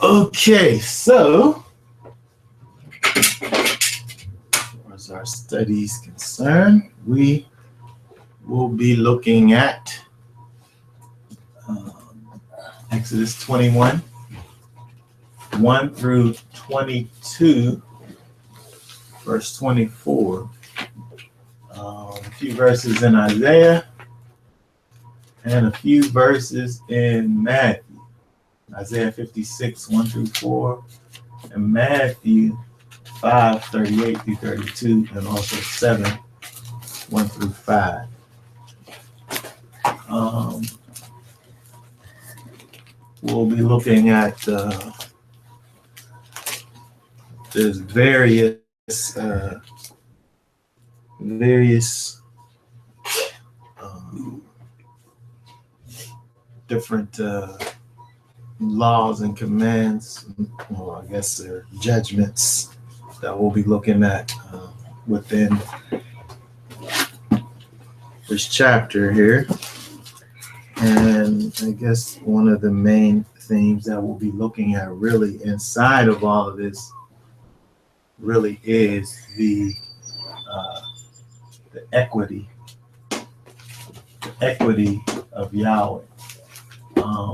Okay, so as our studies concerned, we will be looking at Exodus 21, 1 through 22, verse 24. A few verses in Isaiah and a few verses in Matthew. Isaiah 56, 1 through 4, and Matthew 5, 38 through 32, and also 7, 1 through 5. We'll be looking at there's various different laws and commands, or I guess they're judgments that we'll be looking at within this chapter here. And I guess one of the main themes that we'll be looking at really inside of all of this really is the equity of Yahweh.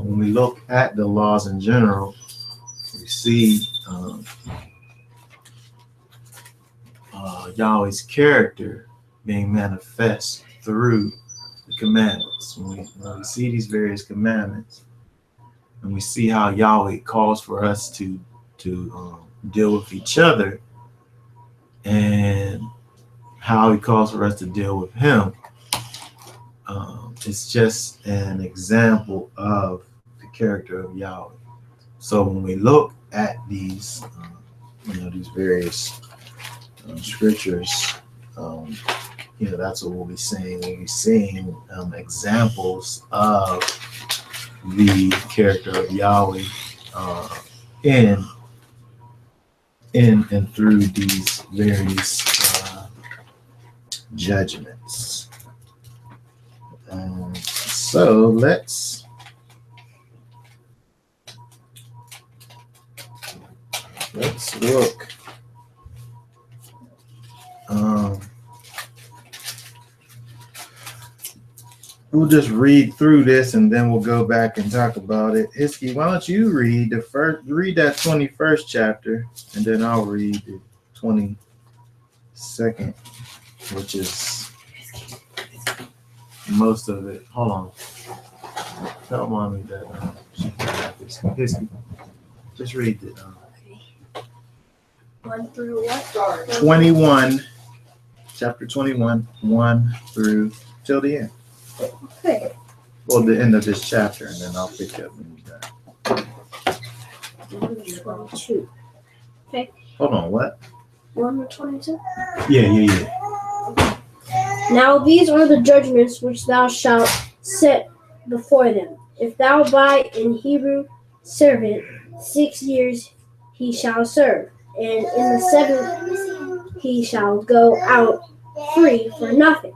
When we look at the laws in general, we see Yahweh's character being manifest through the commandments. When we see these various commandments, and we see how Yahweh calls for us to deal with each other, and how he calls for us to deal with him, it's just an example of the character of Yahweh. So when we look at these, these various scriptures, that's what we'll be seeing. We'll be seeing examples of the character of Yahweh in and through these various judgments. So let's look. We'll just read through this and then we'll go back and talk about it. Hiski, why don't you read that 21st chapter, and then I'll read the 22nd, which is most of it. Hold on. Tell mommy that she can have this. Hiski, just read it. 1 through what? 21, chapter 21, 1 through till the end. Okay. Well, the end of this chapter, and then I'll pick up when you're done. 22. Okay. Hold on, what? 1 to 22? Yeah. Now these are the judgments which thou shalt set before them. If thou buy an Hebrew servant, 6 years he shall serve, and in the 7th he shall go out free for nothing.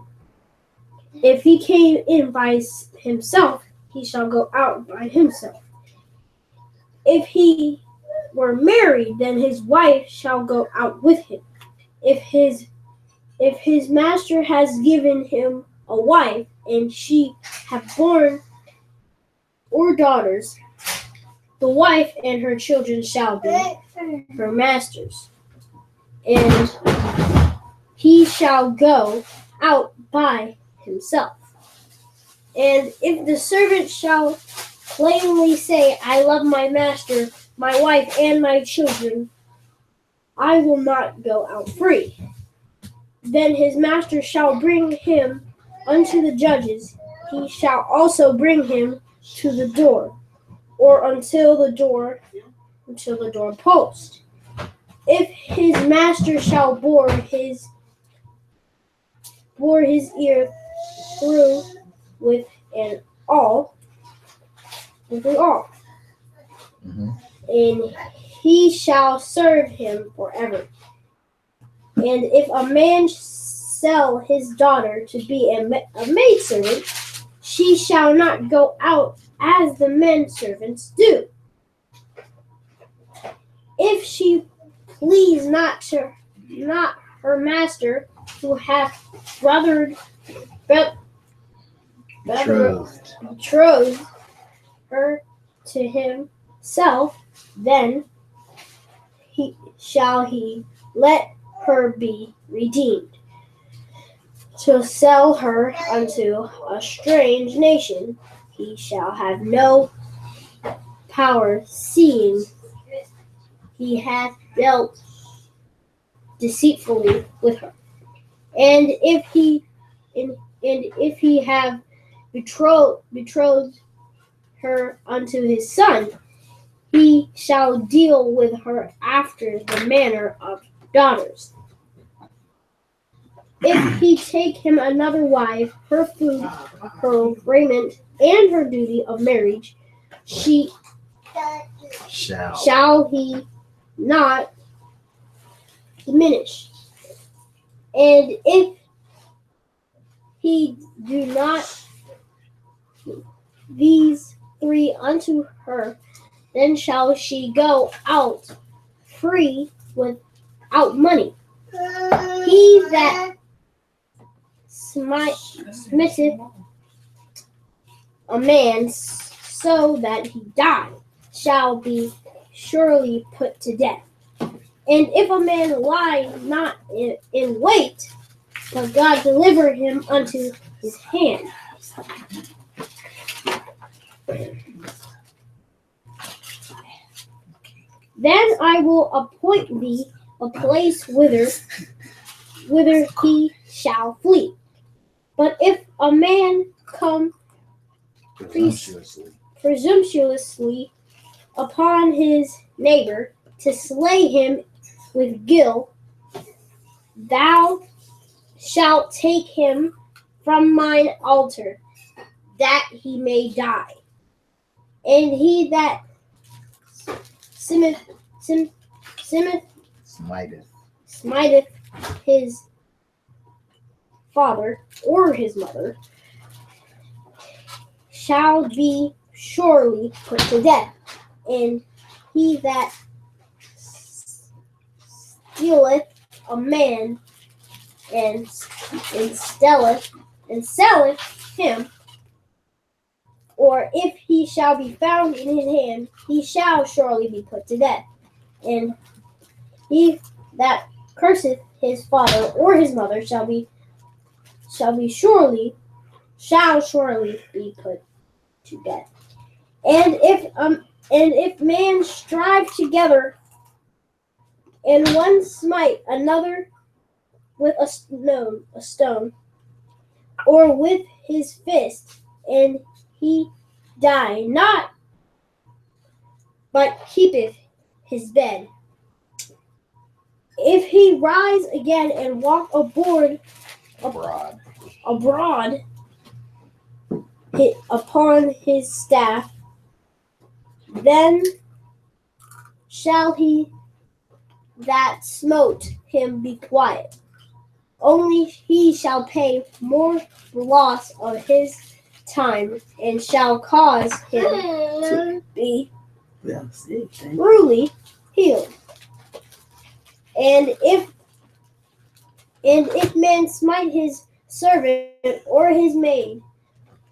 If he came in by himself, he shall go out by himself. If he were married, then his wife shall go out with him. If his master has given him a wife, and she have borne or daughters, the wife and her children shall be her master's, and he shall go out by himself. And if the servant shall plainly say, I love my master, my wife, and my children, I will not go out free, then his master shall bring him unto the judges. He shall also bring him to the door, or until the door post. If his master shall bore his ear through with an awl, Mm-hmm. and he shall serve him forever. And if a man sell his daughter to be a maidservant, she shall not go out as the men servants do. If she please not her master, who hath betrothed her to himself, then he let her be redeemed, to sell her unto a strange nation. He shall have no power, seeing he hath dealt deceitfully with her. And if he have betrothed her unto his son, he shall deal with her after the manner of daughters. If he take him another wife, her food, her raiment, and her duty of marriage, she shall he not diminish. And if he do not these three unto her, then shall she go out free without money. He that smiteth a man so that he die shall be surely put to death. And if a man lie not in wait, but God deliver him unto his hand, then I will appoint thee a place whither he shall flee. But if a man come presumptuously upon his neighbor to slay him with guile, thou shalt take him from mine altar, that he may die. And he that smiteth his father or his mother shall be surely put to death. And he that stealeth a man and selleth him, or if he shall be found in his hand, he shall surely be put to death. And he that curseth his father or his mother shall surely be put to death. And if man strive together, and one smite another with a stone, or with his fist, and he die not, but keepeth his bed, if he rise again and walk abroad upon his staff, then shall he that smote him be quiet. Only he shall pay more the loss of his time, and shall cause him to be truly healed. And if man smite his servant or his maid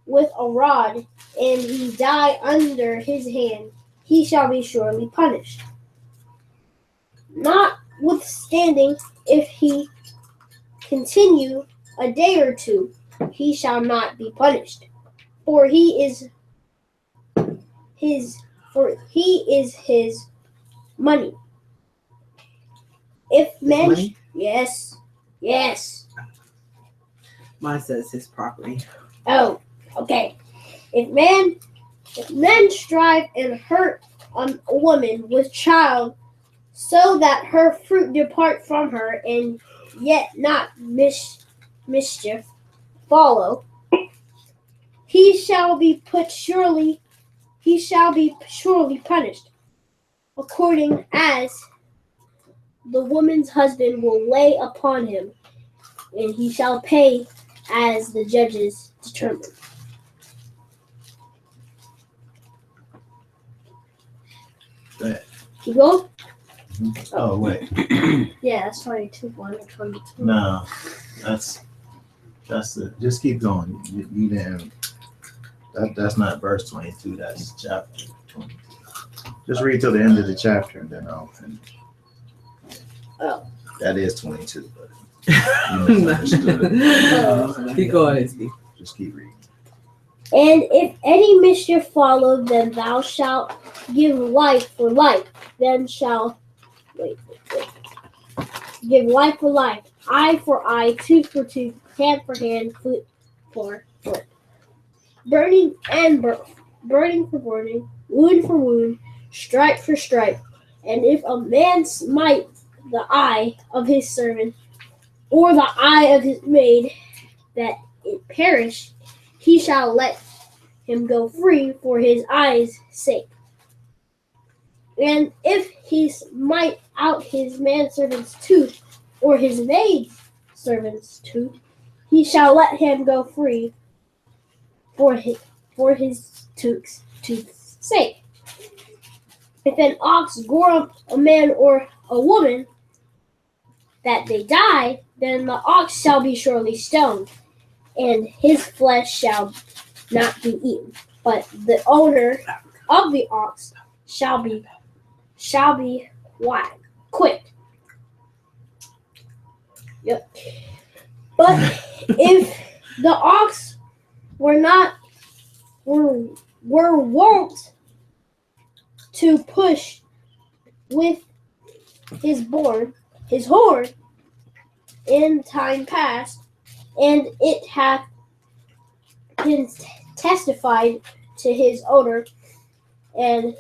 with a rod, and he die under his hand, he shall be surely punished. Notwithstanding, if he continue a day or two, he shall not be punished, for he is his money. If men, money? yes. Mine says his property. Oh, okay. If men strive and hurt a woman with child, so that her fruit depart from her, and yet not mischief follow, he shall be surely punished, according as the woman's husband will lay upon him, and he shall pay as the judges determine. Right. Keep going. Oh wait, Yeah, that's 22, 1 or 22. no, that's the. Just keep going. You didn't. That's not verse 22. That's chapter 22. Just read till the end of the chapter and then I'll finish. Oh. That is 22, but you misunderstood. Keep going, Steve. Just keep reading. And if any mischief follow, then thou shalt give life for life. Then shall give life for life, eye for eye, tooth for tooth, hand for hand, foot for foot. Burning for burning, wound for wound, stripe for stripe. And if a man smite the eye of his servant, or the eye of his maid, that it perish, he shall let him go free for his eye's sake. And if he smite out his manservant's tooth, or his maid servant's tooth, he shall let him go free for his tooth's sake. If an ox gore up a man or a woman, that they die, then the ox shall be surely stoned, and his flesh shall not be eaten. But the owner of the ox shall be quit. Yep. But if the ox were wont to push with his horn in time past, and it hath been testified to his owner, and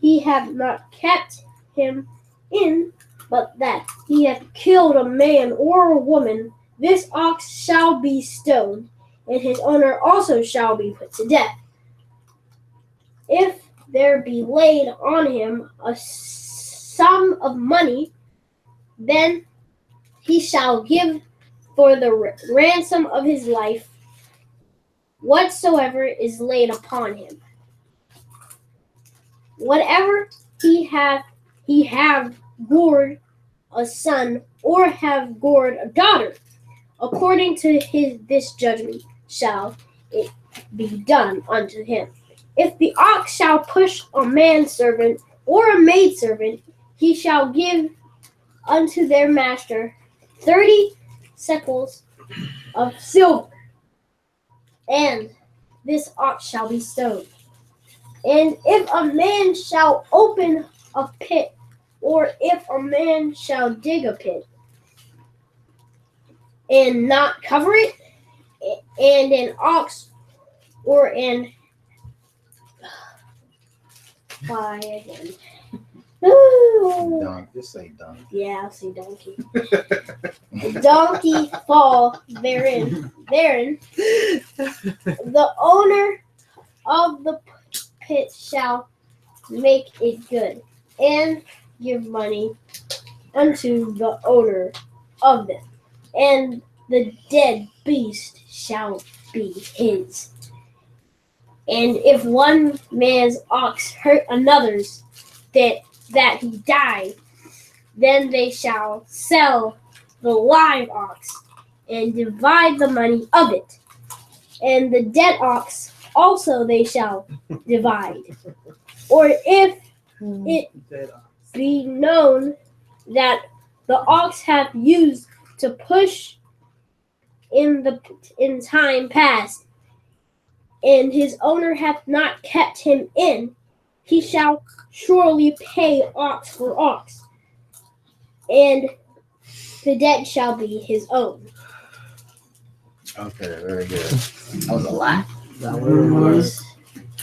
he hath not kept him in, but that he hath killed a man or a woman, this ox shall be stoned, and his owner also shall be put to death. If there be laid on him a sum of money, then he shall give for the ransom of his life whatsoever is laid upon him. Whatever he have gored a son, or have gored a daughter, according to this judgment shall it be done unto him. If the ox shall push a manservant or a maidservant, he shall give unto their master 30 shekels of silver, and this ox shall be stoned. And if a man shall open a pit, or if a man shall dig a pit, and not cover it, and an ox or an Just say donkey. Yeah, I'll say donkey. A donkey fall therein, the owner of the pit shall make it good, and give money unto the owner of them, and the dead beast shall be his. And if one man's ox hurt another's, that he died, then they shall sell the live ox and divide the money of it. And the dead ox also they shall divide. Or if it be known that the ox hath used to push in time past, and his owner hath not kept him in, he shall surely pay ox for ox, and the dead shall be his own. Okay, very good. That was a lot.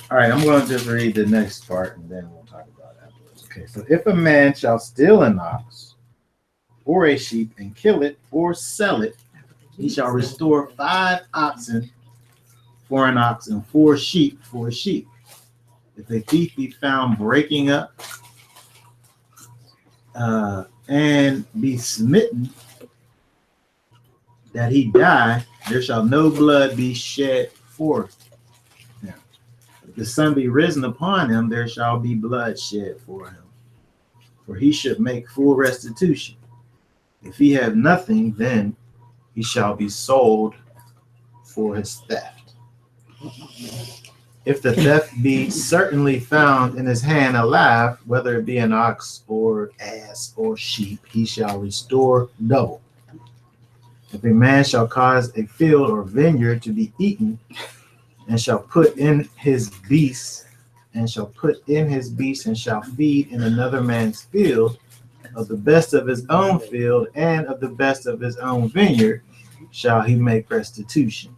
All right, I'm going to just read the next part and then we'll talk about it afterwards. Okay, so if a man shall steal an ox or a sheep and kill it or sell it, he shall restore 5 oxen for an ox and 4 sheep for a sheep. If a thief be found breaking up and be smitten that he die, there shall no blood be shed for him. If the sun be risen upon him, there shall be blood shed for him. for he should make full restitution. If he have nothing, then he shall be sold for his theft. If the theft be certainly found in his hand alive, whether it be an ox or ass or sheep, he shall restore double. If a man shall cause a field or vineyard to be eaten, and shall put in his beasts, and shall feed in another man's field, of the best of his own field and of the best of his own vineyard shall he make restitution.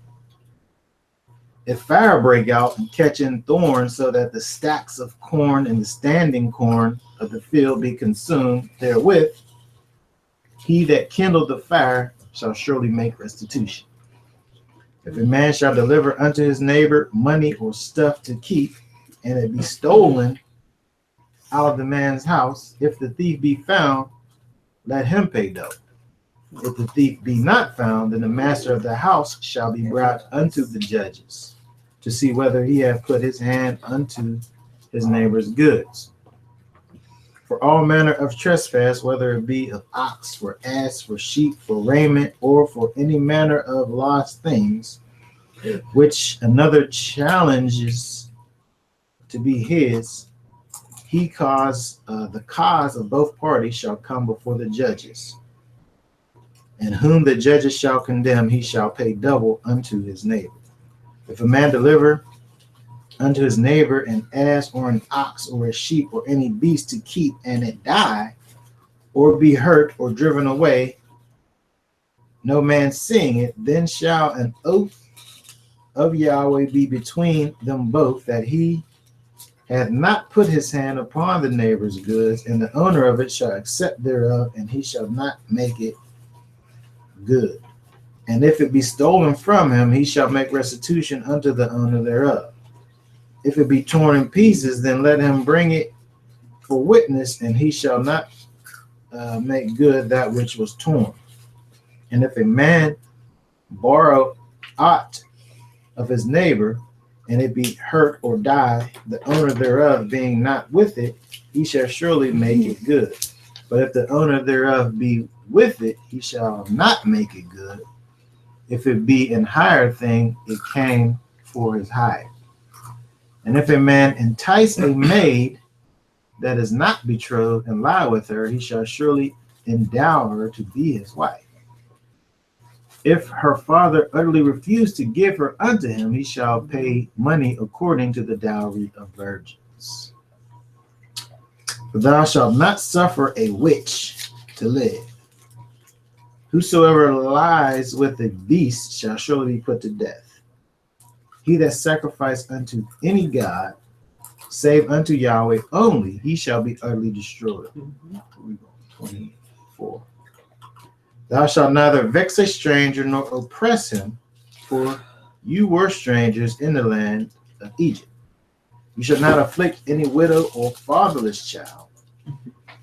If fire break out and catch in thorns, so that the stacks of corn and the standing corn of the field be consumed therewith, he that kindled the fire shall surely make restitution. If a man shall deliver unto his neighbor money or stuff to keep, and it be stolen out of the man's house, if the thief be found, let him pay double. If the thief be not found, then the master of the house shall be brought unto the judges, to see whether he have put his hand unto his neighbor's goods. For all manner of trespass, whether it be of ox, for ass, for sheep, for raiment, or for any manner of lost things, which another challenges to be his, the cause of both parties shall come before the judges. And whom the judges shall condemn, he shall pay double unto his neighbor. If a man deliver unto his neighbor an ass or an ox or a sheep or any beast to keep, and it die, or be hurt or driven away, no man seeing it, then shall an oath of Yahweh be between them both, that he hath not put his hand upon the neighbor's goods, and the owner of it shall accept thereof, and he shall not make it good. And if it be stolen from him, he shall make restitution unto the owner thereof. If it be torn in pieces, then let him bring it for witness, and he shall not make good that which was torn. And if a man borrow aught of his neighbor, and it be hurt or die, the owner thereof being not with it, he shall surely make it good. But if the owner thereof be with it, he shall not make it good. If it be an hired thing, it came for his hire. And if a man entice a maid that is not betrothed and lie with her, he shall surely endow her to be his wife. If her father utterly refuse to give her unto him, he shall pay money according to the dowry of virgins. For thou shalt not suffer a witch to live. Whosoever lies with a beast shall surely be put to death. He that sacrificed unto any god, save unto Yahweh only, he shall be utterly destroyed. 24. Thou shalt neither vex a stranger nor oppress him, for you were strangers in the land of Egypt. You shall not afflict any widow or fatherless child.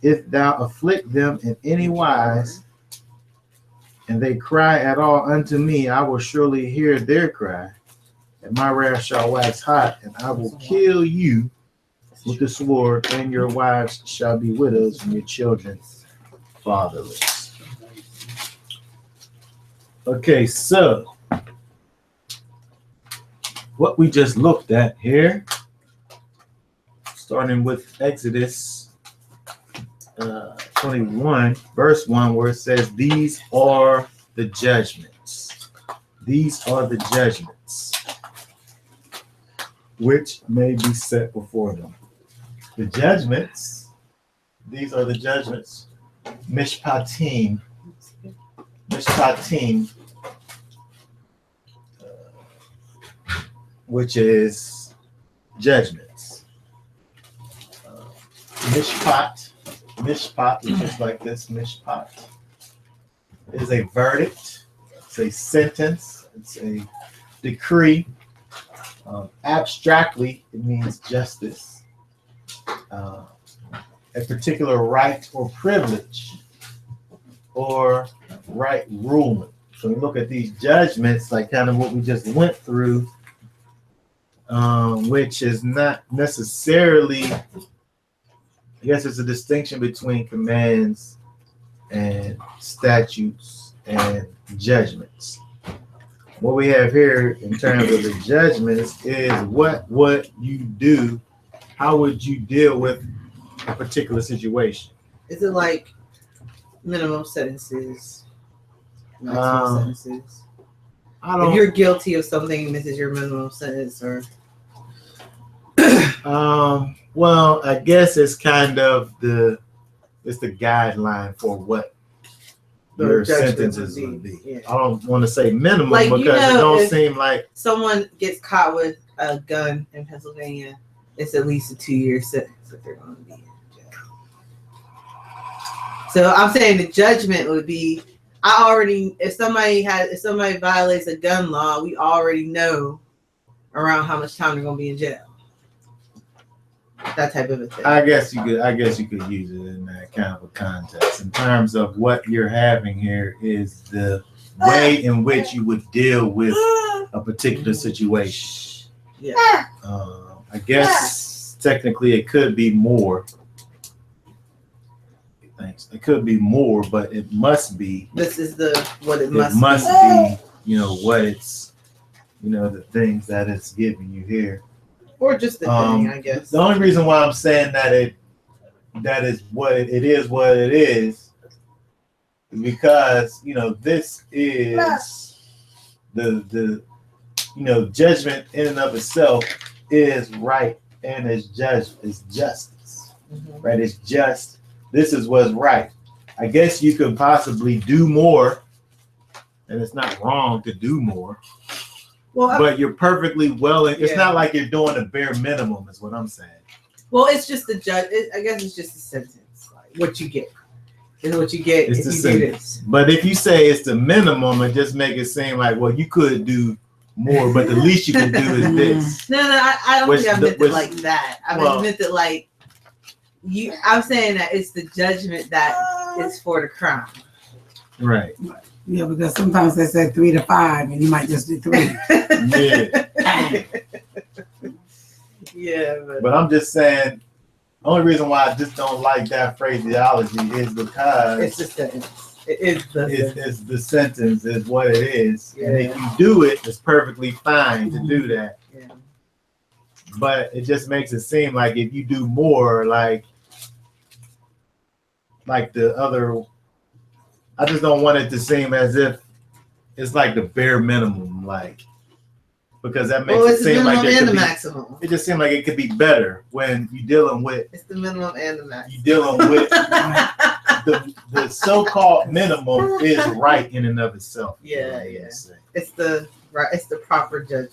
If thou afflict them in any wise, and they cry at all unto me, I will surely hear their cry, and my wrath shall wax hot, and I will kill you with the sword, and your wives shall be widows, and your children fatherless. Okay, so what we just looked at here, starting with Exodus 21, verse 1, where it says, these are the judgments. These are the judgments which may be set before them. The judgments, these are the judgments, Mishpatim, which is judgments. Mishpat, which is like this, Mishpat, is a verdict, it's a sentence, it's a decree. Abstractly, it means justice, a particular right or privilege, or right ruling. So we look at these judgments, like kind of what we just went through, which is not necessarily, guess it's a distinction between commands and statutes and judgments. What we have here in terms of the judgments is what would you do? How would you deal with a particular situation? Is it like minimum sentences, maximum sentences? If you're guilty of something, this is your minimum sentence, or well, I guess it's kind of the guideline for what your sentences would be. Yeah. I don't want to say minimum because it don't seem like someone gets caught with a gun in Pennsylvania, it's at least a 2-year sentence that they're going to be in jail. So I'm saying the judgment would be, if somebody violates a gun law, we already know around how much time they're going to be in jail. That type of a thing. I guess you could use it in that kind of a context. In terms of what you're having here is the way in which you would deal with a particular situation. Yeah. I guess technically it could be more. Thanks. It could be more, but it must be. This is what it must be. It must be, what it's, the things that it's giving you here. Or just the thing, I guess. The only reason why I'm saying that is what it is because this is the judgment in and of itself is right and is justice, right? It's just. This is what's right. I guess you could possibly do more, and it's not wrong to do more. Well, but you're perfectly well. It's not like you're doing a bare minimum, is what I'm saying. Well, it's just the judge. I guess it's just a sentence. Like what you get is what you get if you do this. But if you say it's the minimum, and just make it seem like, well, you could do more, but the least you can do is this. No, I don't think I meant it like that. I meant it like I'm saying that it's the judgment that is for the crime. Right. Yeah, because sometimes they say 3 to 5, and you might just do 3. Yeah. Yeah, but I'm just saying, the only reason why I just don't like that phraseology is because it's the sentence. It's the sentence is what it is, and if you do it, it's perfectly fine to do that. Yeah. But it just makes it seem like if you do more, like the other. I just don't want it to seem as if it's like the bare minimum, because that makes it seem like it could be maximum. It just seems like it could be better when you're dealing with. It's the minimum and the maximum. You're dealing with the so-called minimum is right in and of itself. Yeah. It's the proper judgment.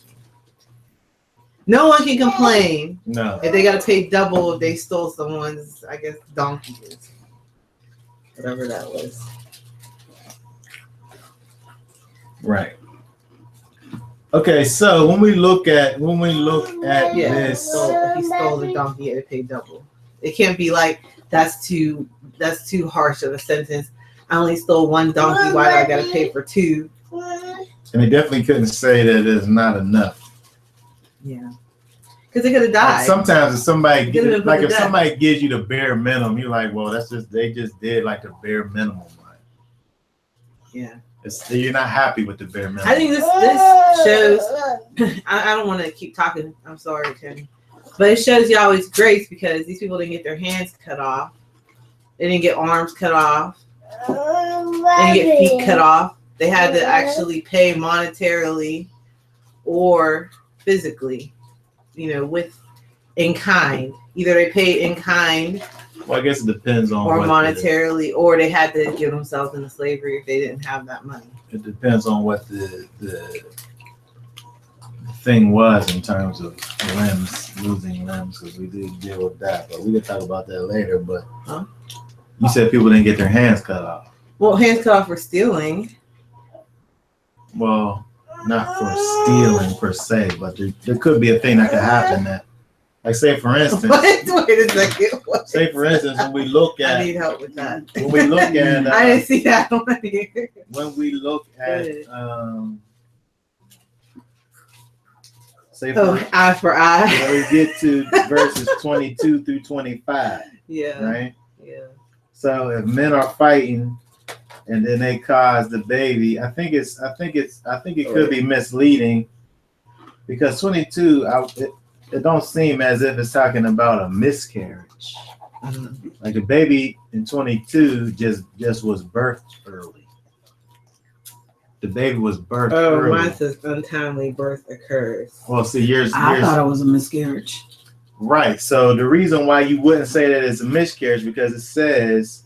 No one can complain. No. If they got to pay double if they stole someone's, I guess, donkey or whatever that was. Right. Okay, so when we look at this, so if he stole the donkey, he had to pay double. It can't be like that's too harsh of a sentence. I only stole one donkey. Why do I got to pay for 2? And they definitely couldn't say that it's not enough. Yeah, because they could have died. Like sometimes if somebody gives you the bare minimum, you're like, well, they just did like the bare minimum. Right? Yeah. You're not happy with the bare minimum. I think this shows. I don't want to keep talking. I'm sorry, Tim, but it shows Yahweh's grace because these people didn't get their hands cut off. They didn't get arms cut off. They didn't get feet cut off. They had to actually pay monetarily or physically, in kind. Either they paid in kind. Well, I guess it depends on or monetarily, or they had to give themselves into slavery if they didn't have that money. It depends on what the thing was in terms of losing limbs, because we did deal with that, but we can talk about that later. But you said people didn't get their hands cut off. Well, hands cut off for stealing. Well, not for stealing per se, but there could be a thing that could happen that. Like say for instance, wait a second. Say for instance, when we look at, I need help with that. When we look at, I didn't see that on here. When we look at, Say eye for eye. So we get to verses 22 through 25, Yeah. right? Yeah. So if men are fighting and then they cause the baby, I think it could be misleading because 22, it don't seem as if it's talking about a miscarriage. Like the baby in 22 just was birthed early. The baby was birthed early. Mine says untimely birth occurs. Well, see, I thought it was a miscarriage. Right. So the reason why you wouldn't say that it's a miscarriage because it says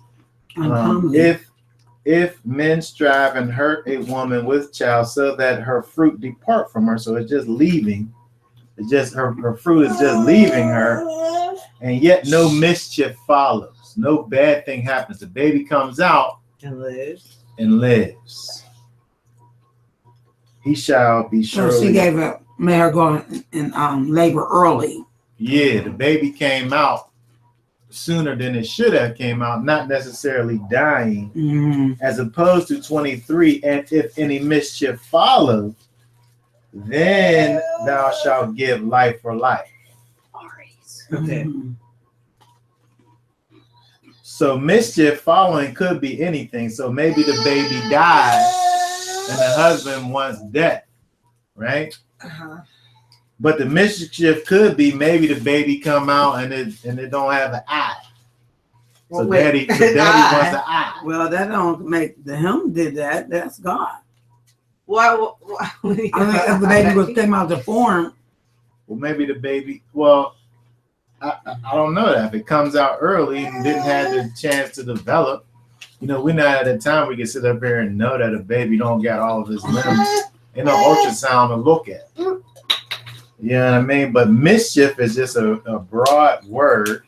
if men strive and hurt a woman with child so that her fruit depart from her, so it's just leaving. It's just her fruit is just leaving her, and yet no mischief follows. No bad thing happens. The baby comes out and lives. He shall be surely. So she made her go in labor early. Yeah, the baby came out sooner than it should have came out, not necessarily dying, as opposed to 23. And if any mischief follows, then thou shalt give life for life. Okay. So mischief following could be anything. So maybe the baby dies and the husband wants death, right? But the mischief could be maybe the baby come out and it don't have an eye. So daddy wants an eye. Well, that don't make him did that. That's God. Why I mean, if the baby came out deformed. Well, maybe the baby. Well, I don't know that if it comes out early and didn't have the chance to develop. You know, we're not at a time we can sit up here and know that a baby don't got all of his limbs and no ultrasound to look at. You know what I mean? But mischief is just a broad word.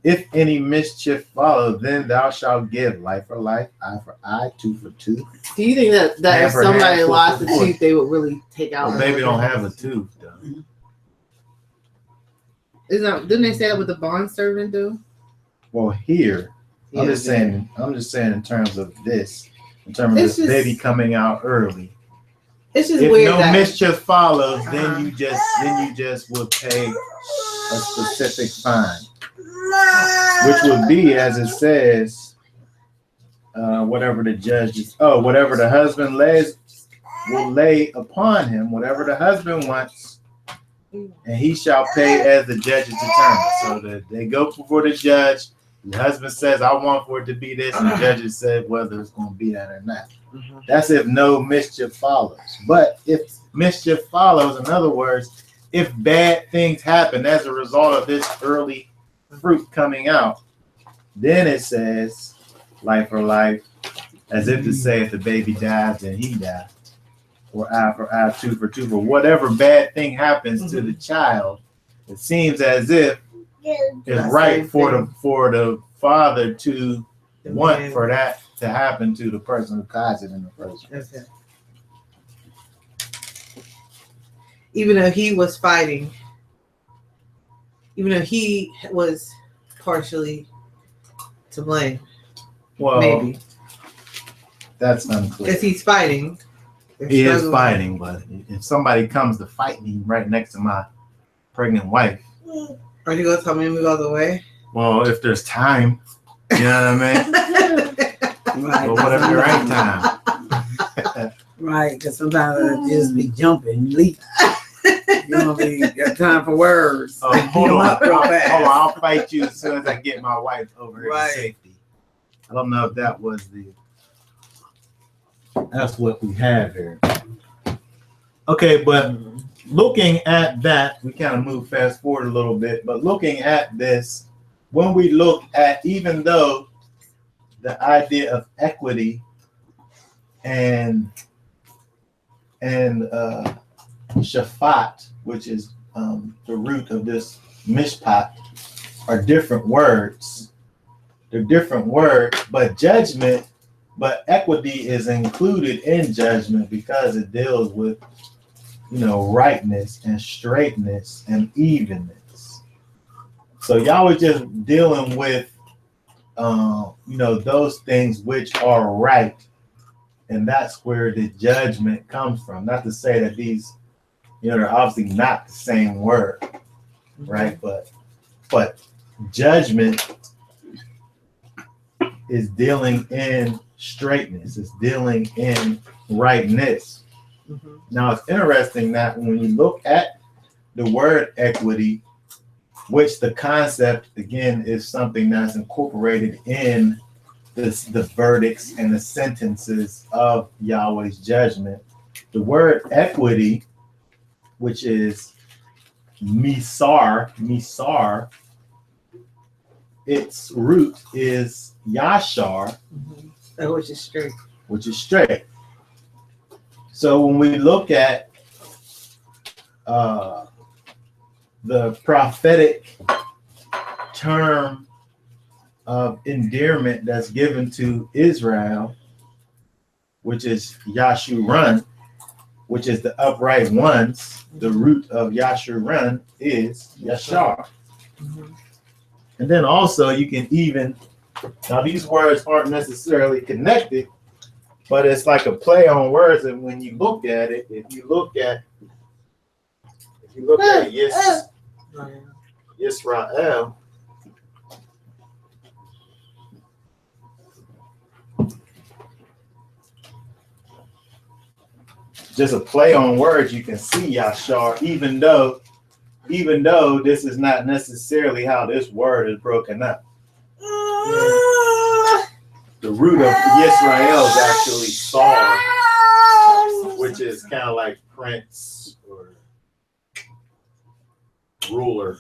If any mischief follow, then thou shalt give life for life, eye for eye, tooth for tooth. Do you think that if somebody lost a tooth, they would really take out? Well, baby don't have a tooth, though. Didn't they say that with the bond servant do? Well, here, I'm just saying in terms of this, in terms of this baby coming out early. It's just if weird. No mischief follows, then you just will pay a specific fine, which would be, as it says, whatever the husband will lay upon him, whatever the husband wants, and he shall pay as the judges determine. So that they go before the judge. The husband says, I want for it to be this, and the judges said whether it's going to be that or not. That's if no mischief follows. But if mischief follows, in other words, if bad things happen as a result of this early fruit coming out, then it says life for life, as if to say if the baby dies, then he dies. Or eye for eye, tooth for tooth, or whatever bad thing happens to the child, it seems as if it's right for the father to want for that to happen to the person who caused it in the first place. Okay. Even though he was fighting, even though he was partially to blame. Well, maybe that's unclear. Because he's fighting. He is fighting, but if somebody comes to fight me right next to my pregnant wife, are you gonna tell me to move out of the way? Well, if there's time, you know what I mean? Right. But whatever the right time. Right, because sometimes it just be jumping, leap. You don't be got time for words. Hold on, I'll fight you as soon as I get my wife over here to safety. I don't know if that was that's what we have here. Okay, but looking at that, we kind of move fast forward a little bit, but looking at this, when we look at, even though the idea of equity and shafat, which is the root of this mishpat, are different words. They're different words, but equity is included in judgment because it deals with, rightness and straightness and evenness. So y'all was just dealing with, those things which are right. And that's where the judgment comes from. Not to say that these, You know, they're obviously not the same word, right? But judgment is dealing in straightness. It's dealing in rightness. Mm-hmm. Now, it's interesting that when you look at the word equity, which the concept, again, is something that's incorporated in the verdicts and the sentences of Yahweh's judgment. The word equity, which is misar, its root is yashar, Which is straight. which is straight. So when we look at the prophetic term of endearment that's given to Israel, which is Yashurun, which is the upright ones, the root of Yashurun is Yashar. Mm-hmm. And then also you can even, now these words aren't necessarily connected, but it's like a play on words. And when you look at it, if you look at Yisrael, just a play on words, you can see Yashar, even though this is not necessarily how this word is broken up. The root of Yisrael is actually Sar, which is kind of like prince or ruler.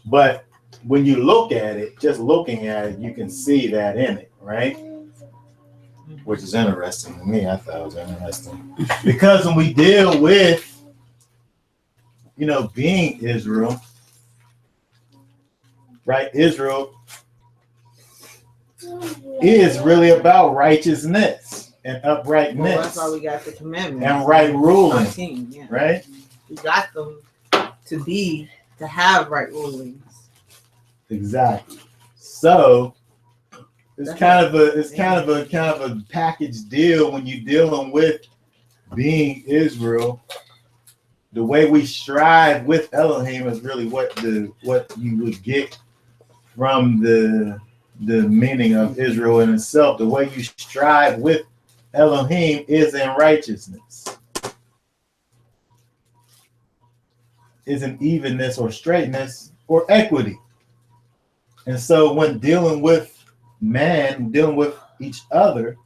But when you look at it, just looking at it, you can see that in it, right? Which is interesting to me. I thought it was interesting. Because when we deal with, being Israel, right? Israel is really about righteousness and uprightness. Well, that's why we got the commandments. And right ruling, 13, yeah. right? We got them to have right rulings. Exactly. So it's kind of a package deal when you're dealing with being Israel. The way we strive with Elohim is really what you would get from the meaning of Israel in itself. The way you strive with Elohim is in righteousness, is in evenness or straightness or equity. And so when dealing with man, dealing with each other,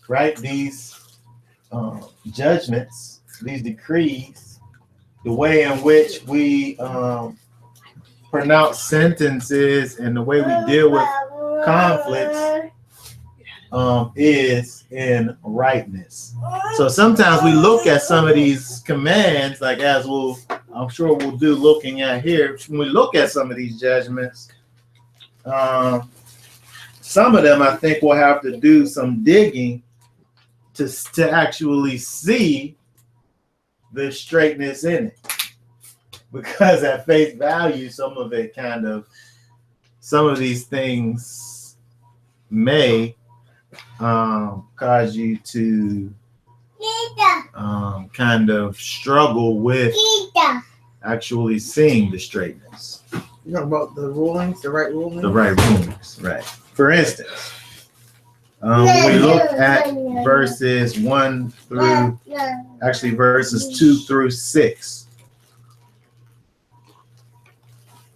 right, these judgments, these decrees, the way in which we pronounce sentences and the way we deal with conflicts is in rightness. So sometimes we look at some of these commands, like I'm sure we'll do looking at here. When we look at some of these judgments, some of them I think we'll have to do some digging to actually see the straightness in it. Because at face value, some of these things may cause you to kind of struggle with actually seeing the straightness. You know about the rulings, the right rulings? The right rulings, right. For instance, when we look at verses 2 through 6.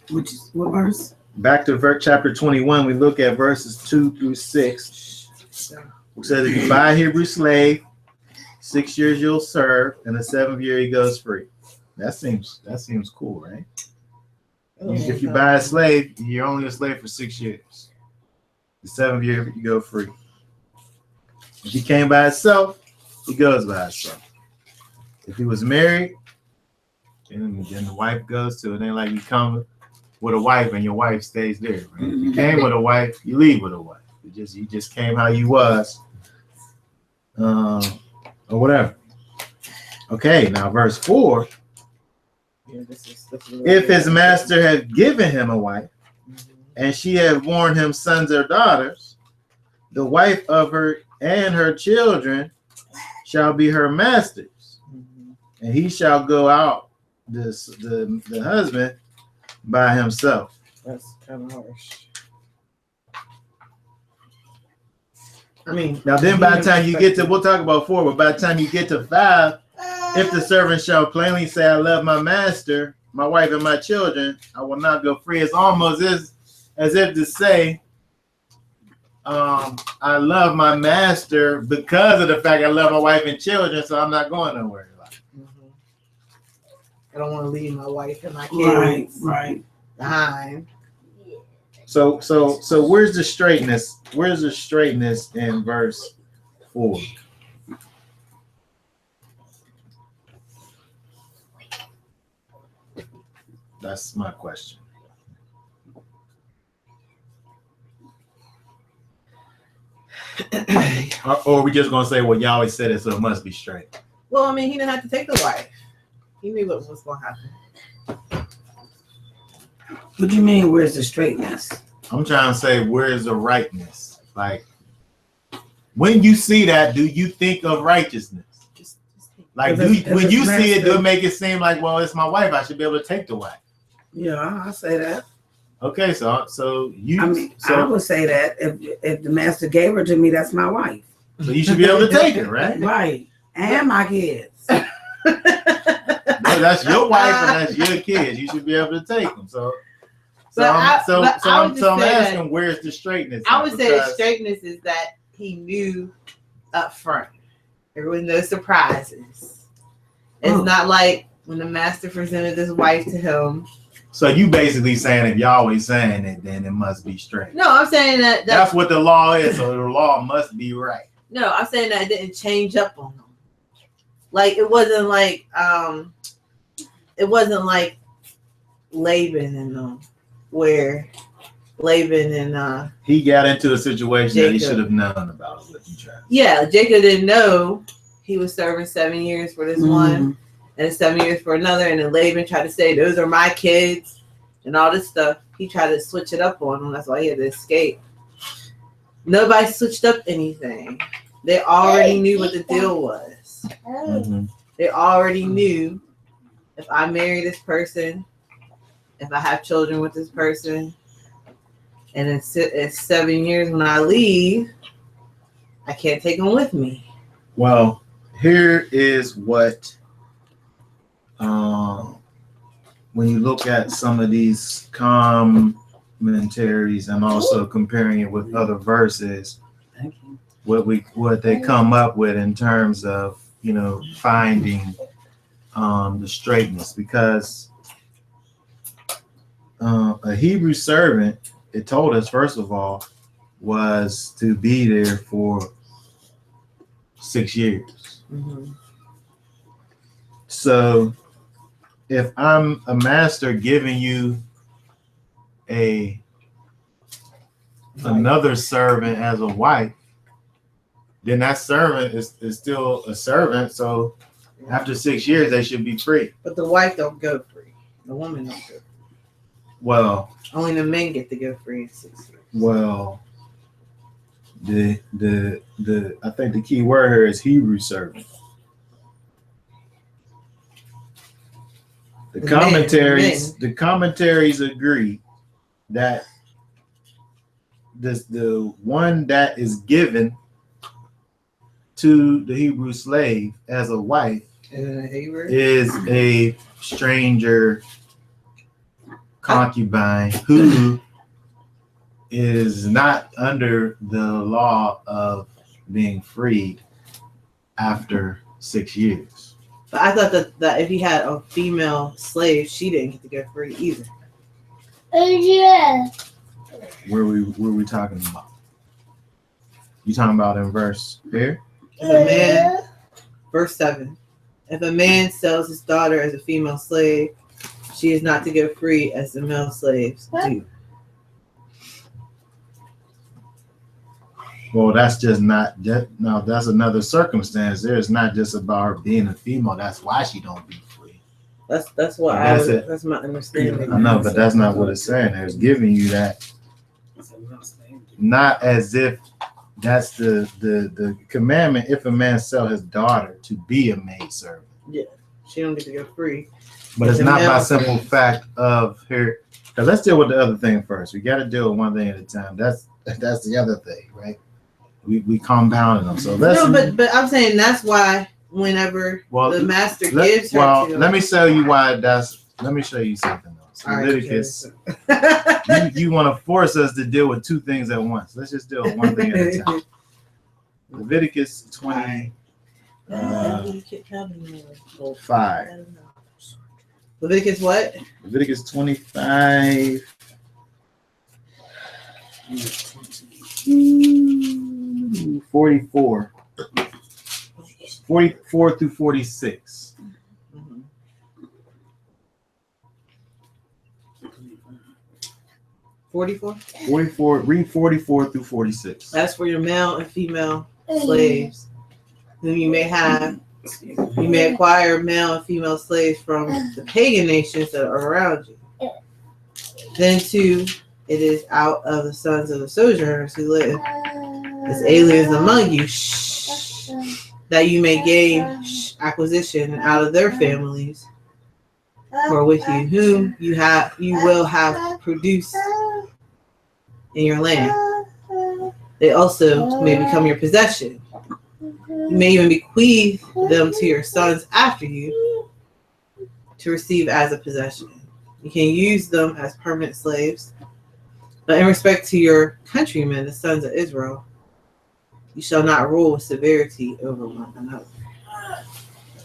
Which is what verse? Back to chapter 21, we look at verses 2 through 6. It says, if you buy a Hebrew slave, 6 years you'll serve, and the 7th year he goes free. That seems cool, right? If you buy a slave, you're only a slave for 6 years. The 7th year you go free. If he came by himself, he goes by himself. If he was married, then the wife goes to it. It ain't like you come with a wife and your wife stays there. Right? If you came with a wife, you leave with a wife. You just came how you was, or whatever. Okay, now verse 4. Yeah, if his master had given him a wife, and she had borne him sons or daughters, the wife of her and her children shall be her masters, and he shall go out, the husband, by himself. That's kind of harsh. I mean, Now then by the time you get to, we'll talk about 4, but by the time you get to 5, if the servant shall plainly say, I love my master, my wife, and my children, I will not go free. It's almost as if to say, I love my master because of the fact I love my wife and children, so I'm not going nowhere. I don't want to leave my wife and my kids behind. So where's the straightness? Where's the straightness in verse 4? That's my question. Or are we just gonna say, well, Yahweh said it, so it must be straight? Well, I mean, he didn't have to take the wife. He knew what was going to happen. What do you mean? Where's the straightness? I'm trying to say, where's the rightness? Like, when you see that, do you think of righteousness? Like, when you see it, do it make it seem like, well, it's my wife, I should be able to take the wife? Yeah, I say that. Okay, so you. I mean, I would say that if the master gave her to me, that's my wife. So you should be able to take it, right? Right, and my kids. No, that's your wife and that's your kids. You should be able to take them. I'm asking, where's the straightness? I would say the straightness is that he knew up front. There was no surprises. It's not like when the master presented his wife to him. So you basically saying if Yahweh's saying it, then it must be straight. No, I'm saying that's what the law is. So the law must be right. No, I'm saying that it didn't change up on them. Like it wasn't like Laban and them, where Laban and he got into a situation Jacob, that he should have known about. What you tried. Yeah, Jacob didn't know he was serving 7 years for this one and 7 years for another, and then Laban tried to say those are my kids and all this stuff. He tried to switch it up on him. That's why he had to escape. Nobody switched up anything. They already knew what the deal was. They already knew if I marry this person, if I have children with this person, and it's 7 years when I leave, I can't take them with me. Well, here is what, when you look at some of these commentaries and also comparing it with other verses, what they come up with in terms of, finding the straightness, because a Hebrew servant, it told us, first of all, was to be there for 6 years. So if I'm a master giving you another servant as a wife, then that servant is still a servant. So after 6 years, they should be free. But the wife don't go free. The woman don't go free. Well, only the men get to go free in 6 years. Well, I think the key word here is Hebrew servant. The commentaries agree that the one that is given to the Hebrew slave as a wife is a stranger concubine who is not under the law of being freed after 6 years. But I thought that if he had a female slave, she didn't get to go free either. Yeah. Where we talking about? You talking about in verse here? If a man, verse 7, if a man sells his daughter as a female slave, she is not to go free as the male slaves do. Well, that's just not that. No, that's another circumstance. There, it's not just about her being a female. That's why she don't be free. That's what that's my understanding. I know, but that's not what it's saying. It's giving you that, not as if That's the commandment. If a man sell his daughter to be a maidservant, She don't get to go free. but it's The not by male simple slaves. fact of her. Now let's deal with the other thing first. We got to deal with one thing at a time. That's the other thing, right? We compounded them. So let's. No, but I'm saying that's why whenever the master gives her to let me show you why that's. Let me show you something else. All right, Leviticus. You want to force us to deal with two things at once. Let's just deal with one thing at a time. Leviticus 20. 5. Leviticus what? Leviticus 25. 44. 44 through 46. Mhm. 44. 44. Read 44 through 46. That's for your male and female slaves whom you may have. You may acquire male and female slaves from the pagan nations that are around you. Then, too, it is out of the sons of the sojourners who live as aliens among you, that you may gain acquisition out of their families who are with you, whom you will have produced in your land. They also may become your possession. You may even bequeath them to your sons after you to receive as a possession. You can use them as permanent slaves. But in respect to your countrymen, the sons of Israel, you shall not rule with severity over one another.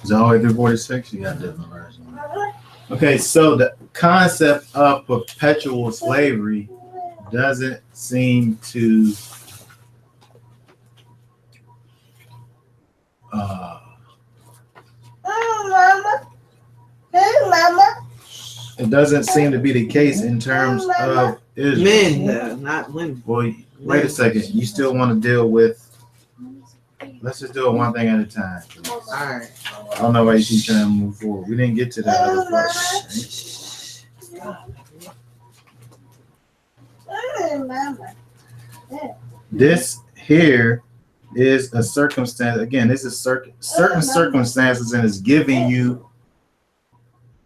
Is that all the way through 46? You got different versions. Okay, so the concept of perpetual slavery doesn't seem to it doesn't seem to be the case in terms of Israel. Men, though, not women. Well, wait a second. You still want to deal with. Let's just do it one thing at a time. All right. I don't know why you keep trying to move forward. We didn't get to that other part. Right? This here is a circumstance. Again, this is certain circumstances, and it's giving you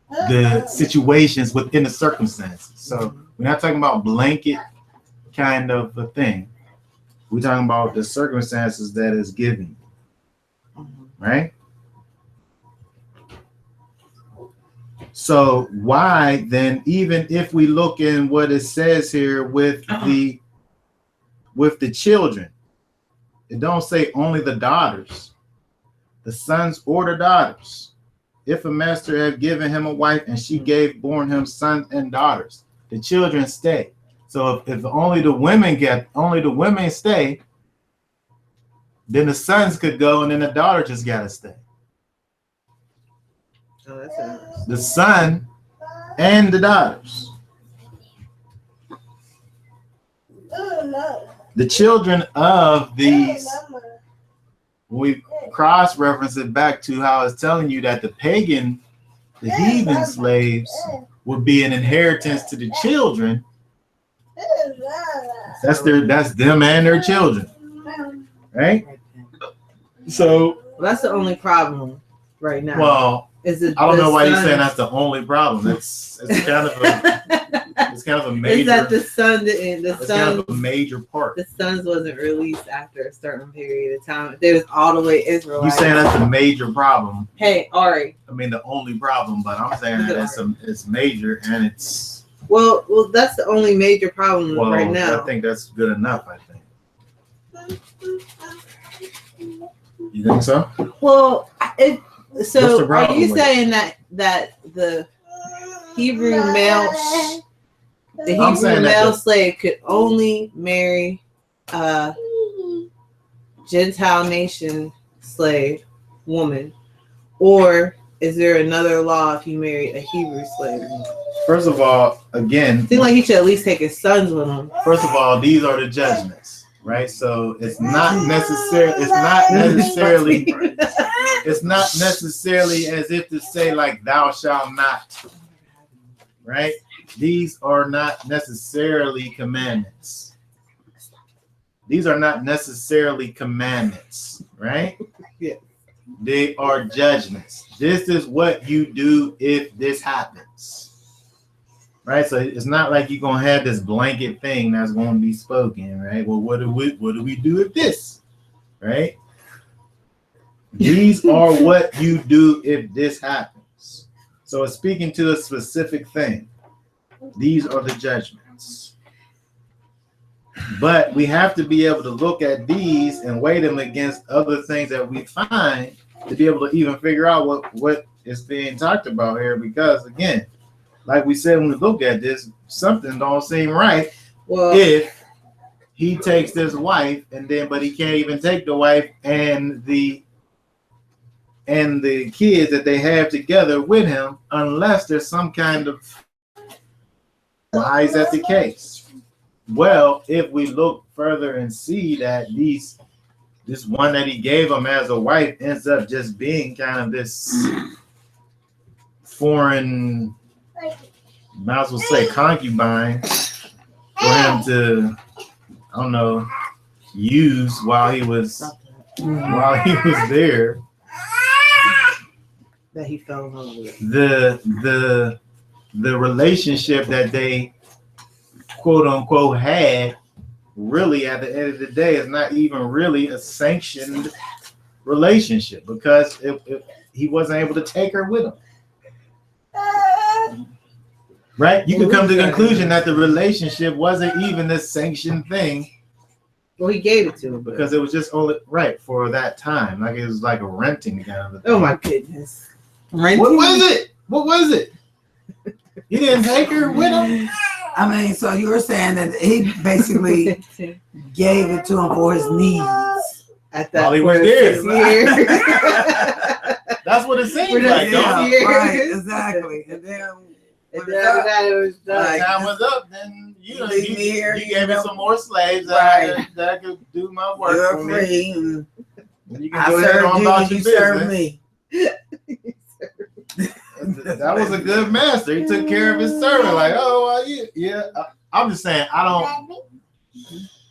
the situations within the circumstances. So we're not talking about blanket kind of a thing. We're talking about the circumstances that is giving, right? So why then, even if we look in what it says here with the children, it don't say only the daughters, the sons or the daughters. If a master had given him a wife and she gave born him sons and daughters, the children stay. So if only the women stay, then the sons could go and then the daughter just gotta stay. Oh, that's interesting. The son and the daughters. The children of these, we cross-reference it back to how it's telling you that the heathen slaves would be an inheritance to the children. That's them and their children, right? So that's the only problem right now. Well, I don't know why you're saying that's the only problem. It's kind of a major. Is that the son? It's kind of a major part. The sons wasn't released after a certain period of time. They was all the way Israel. You saying that's a major problem? Hey, Ari. I mean the only problem, but I'm saying that it's major and it's. Well, that's the only major problem right now. I think that's good enough. I think. You think so? Well, so are you saying that the Hebrew male slave could only marry a Gentile nation slave woman, or is there another law if you marry a Hebrew slave? First of all, again, seems like he should at least take his sons with him. First of all, these are the judgments, right? So it's not necessarily as if to say like thou shalt not, right? These are not necessarily commandments. these are not necessarily commandments, right? Yeah. They are judgments. This is what you do if this happens. Right? So it's not like you're gonna have this blanket thing that's gonna be spoken, right? Well, what do we do if this? Right? These are what you do if this happens. So it's speaking to a specific thing. These are the judgments. But we have to be able to look at these and weigh them against other things that we find to be able to even figure out what is being talked about here. Because again, like we said, when we look at this, something don't seem right. Well, If he takes this wife but he can't even take the wife and the kids that they have together with him unless there's some kind of, why is that the case? Well, if we look further and see that this one that he gave him as a wife ends up just being kind of this foreign, might as well say concubine, for him to, I don't know, use while he was there. that he fell in love with. The relationship that they quote unquote had really at the end of the day is not even really a sanctioned relationship because he wasn't able to take her with him. Right? You could come to the conclusion that the relationship wasn't even a sanctioned thing. Well, he gave it to him because it was just only right for that time. Like it was like a renting kind of a thing. Oh my goodness. Renting? What was it? You didn't take her with him? I mean, so you were saying that he basically gave it to him for his needs. At that While he was there. That's what it seemed like. Right, exactly. And then after that, it was done. When time was up, then you gave me some more slaves right. that I could do my work. You're for free. me. And you can I go ahead on about served you, your you served business. me. That was a good master. He took care of his servant. Like, oh, well, yeah. I'm just saying, I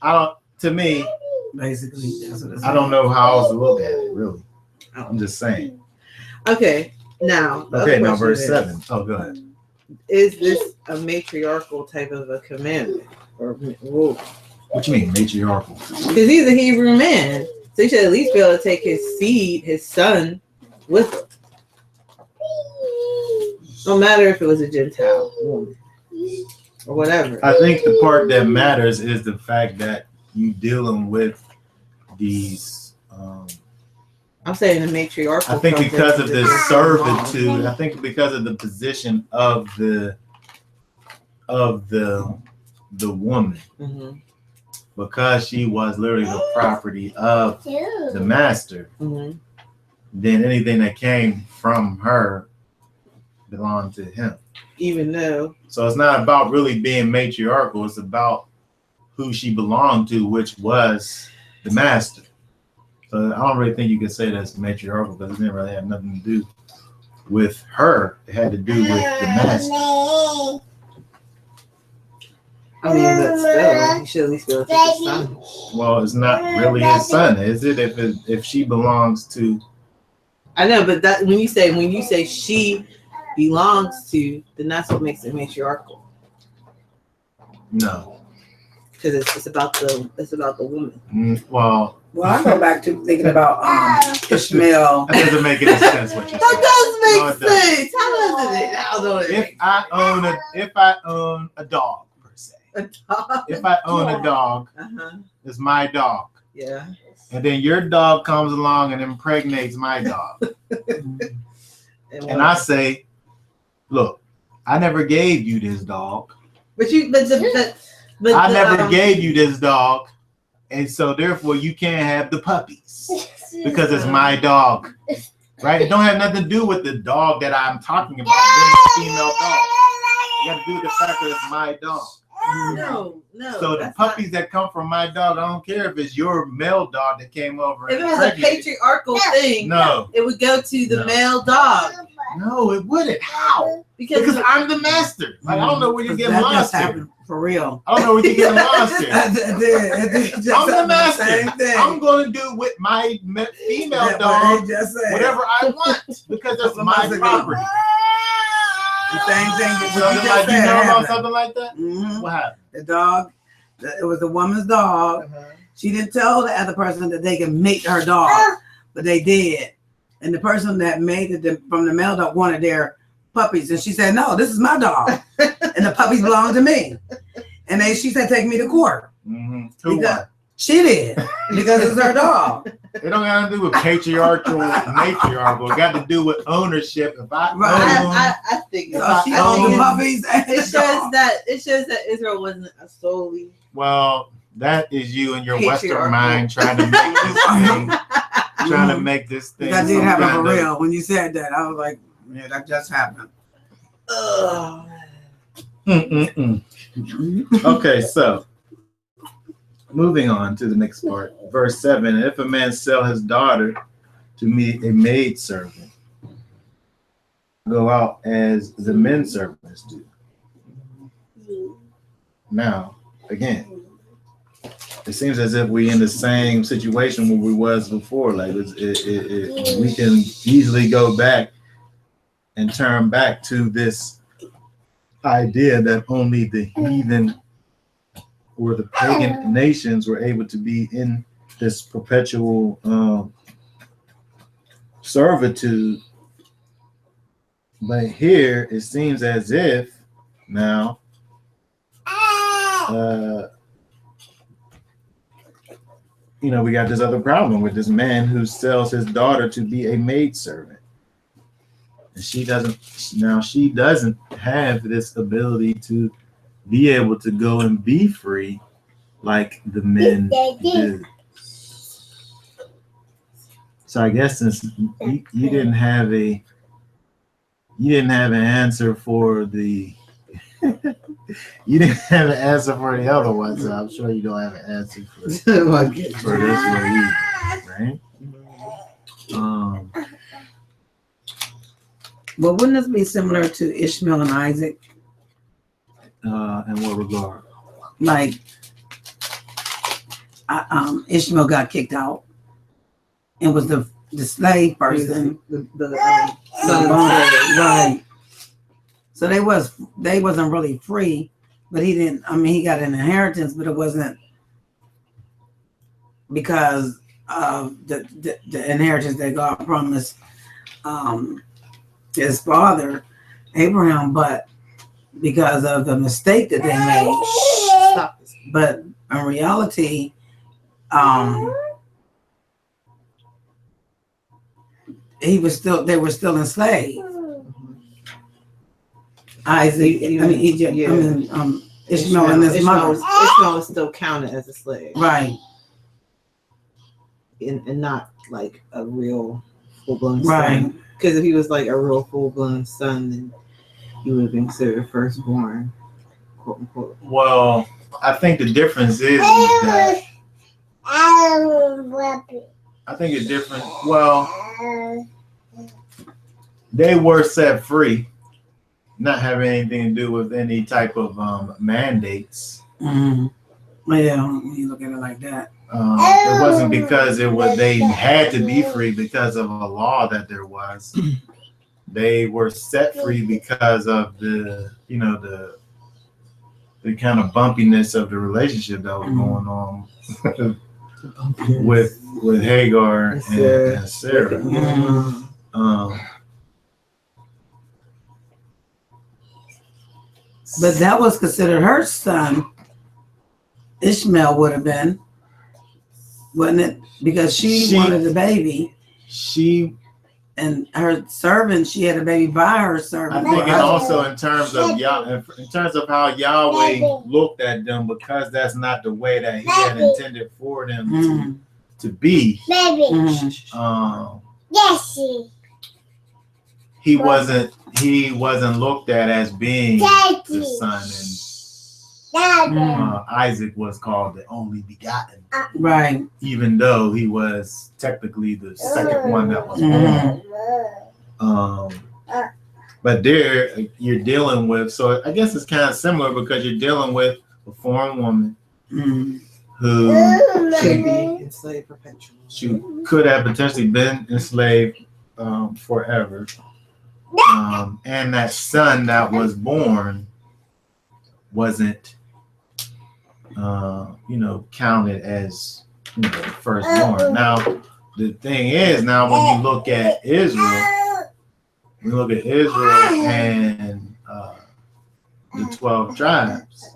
don't. To me, basically, that's what it's I don't know how else to look at it. Really, I'm just saying. Okay, now. Okay, now verse 7. Oh, go ahead. Is this a matriarchal type of a commandment or rule? What you mean, matriarchal? Because he's a Hebrew man, so he should at least be able to take his seed, his son, with him. No matter if it was a Gentile woman or whatever. I think the part that matters is the fact that you dealing with these. I'm saying the matriarchal. I think because of the servitude. I think because of the position of the woman, mm-hmm. because she was literally the property of the master. Mm-hmm. Then anything that came from her belonged to him. Even though. So it's not about really being matriarchal. It's about who she belonged to, which was the master. So I don't really think you could say that's matriarchal because it didn't really have nothing to do with her. It had to do with the master. I mean, but still, you should at least be able to take his son. Well, it's not really his son, is it? If she belongs to. I know, but that when you say she belongs to, then that's what makes it matriarchal. No. Because it's about the woman. Well, I go back to thinking about Ishmael. That doesn't make any sense what you're saying. That does make sense. How does it? How does it? If I own a dog per se. A dog. If I own a dog, it's my dog. Yeah. And then your dog comes along and impregnates my dog. And I say, look, I never gave you this dog. But I never gave you this dog. And so therefore you can't have the puppies because it's my dog. Right? It don't have nothing to do with the dog that I'm talking about, being a female dog. It got to do with the fact that it's my dog. No. So the puppies that come from my dog, I don't care if it's your male dog that came over. If it was a patriarchal thing, no, it would go to the male dog. No, it wouldn't. How? Because I'm the master. Like, I don't know where you're getting that lost just here. happened for real. I don't know where you're getting lost here. I'm I'm the master. I'm going to do with my female dog whatever I want because that's my property. The same thing. Something like you know about something like that? Mm-hmm. What happened? The dog, it was a woman's dog. She didn't tell the other person that they could mate her dog, but they did. And the person that made it from the male dog wanted their puppies, and she said, "No, this is my dog, and the puppies belong to me." And she said, "Take me to court." Mm-hmm. Who won? She did because it's her dog. It don't got to do with patriarchal, matriarchal. It got to do with ownership. If I think so she owned the puppies. It shows that Israel wasn't a solely. Well, that is you and your Western mind trying to make this thing. Trying to make this thing. That did happen for real. When you said that, I was like, "Yeah, that just happened." Okay, so moving on to the next part, verse 7. If a man sell his daughter to me, a maid servant, go out as the men servants do. Now, again, it seems as if we in the same situation where we was before. Like we can easily go back and turn back to this idea that only the heathen or the pagan nations were able to be in this perpetual servitude. But here it seems as if now we got this other problem with this man who sells his daughter to be a maidservant. And she doesn't have this ability to be able to go and be free like the men do. So I guess since you didn't have an answer for the you didn't have an answer for the other one, so I'm sure you don't have an answer for this one either, right? Well, wouldn't this be similar to Ishmael and Isaac? In what regard? Like, Ishmael got kicked out and was the slave person. Right. So they wasn't really free, but he got an inheritance, but it wasn't because of the inheritance that God promised his father Abraham, but because of the mistake that they made. But in reality, they were still enslaved. Isaac, Egypt, Ishmael and his mother. Ishmael was still counted as a slave, right? And not like a real full-blown right. son. Because if he was like a real full-blown son, then he would have been considered firstborn, quote unquote. Well, I think the difference is that they were set free, not having anything to do with any type of mandates. Mm-hmm. Yeah, you look at it like that. It wasn't because they had to be free because of a law that there was. They were set free because of the kind of bumpiness of the relationship that was going on with Hagar and Sarah. Mm-hmm. But that was considered her son. Ishmael would have been, wasn't it? Because she wanted the baby. And her servant, she had a baby by her servant. I think, and also in terms of how Yahweh looked at them, because that's not the way that He had intended for them to be. He wasn't looked at as being the son, and Isaac was called the only begotten, right? Even though he was technically the second one that was born. But there you're dealing with, so I guess it's kind of similar because you're dealing with a foreign woman who Should be enslaved perpetually. she could have potentially been enslaved forever. And that son that was born wasn't, counted as, firstborn. Now, the thing is, now when you look at Israel, and the 12 tribes,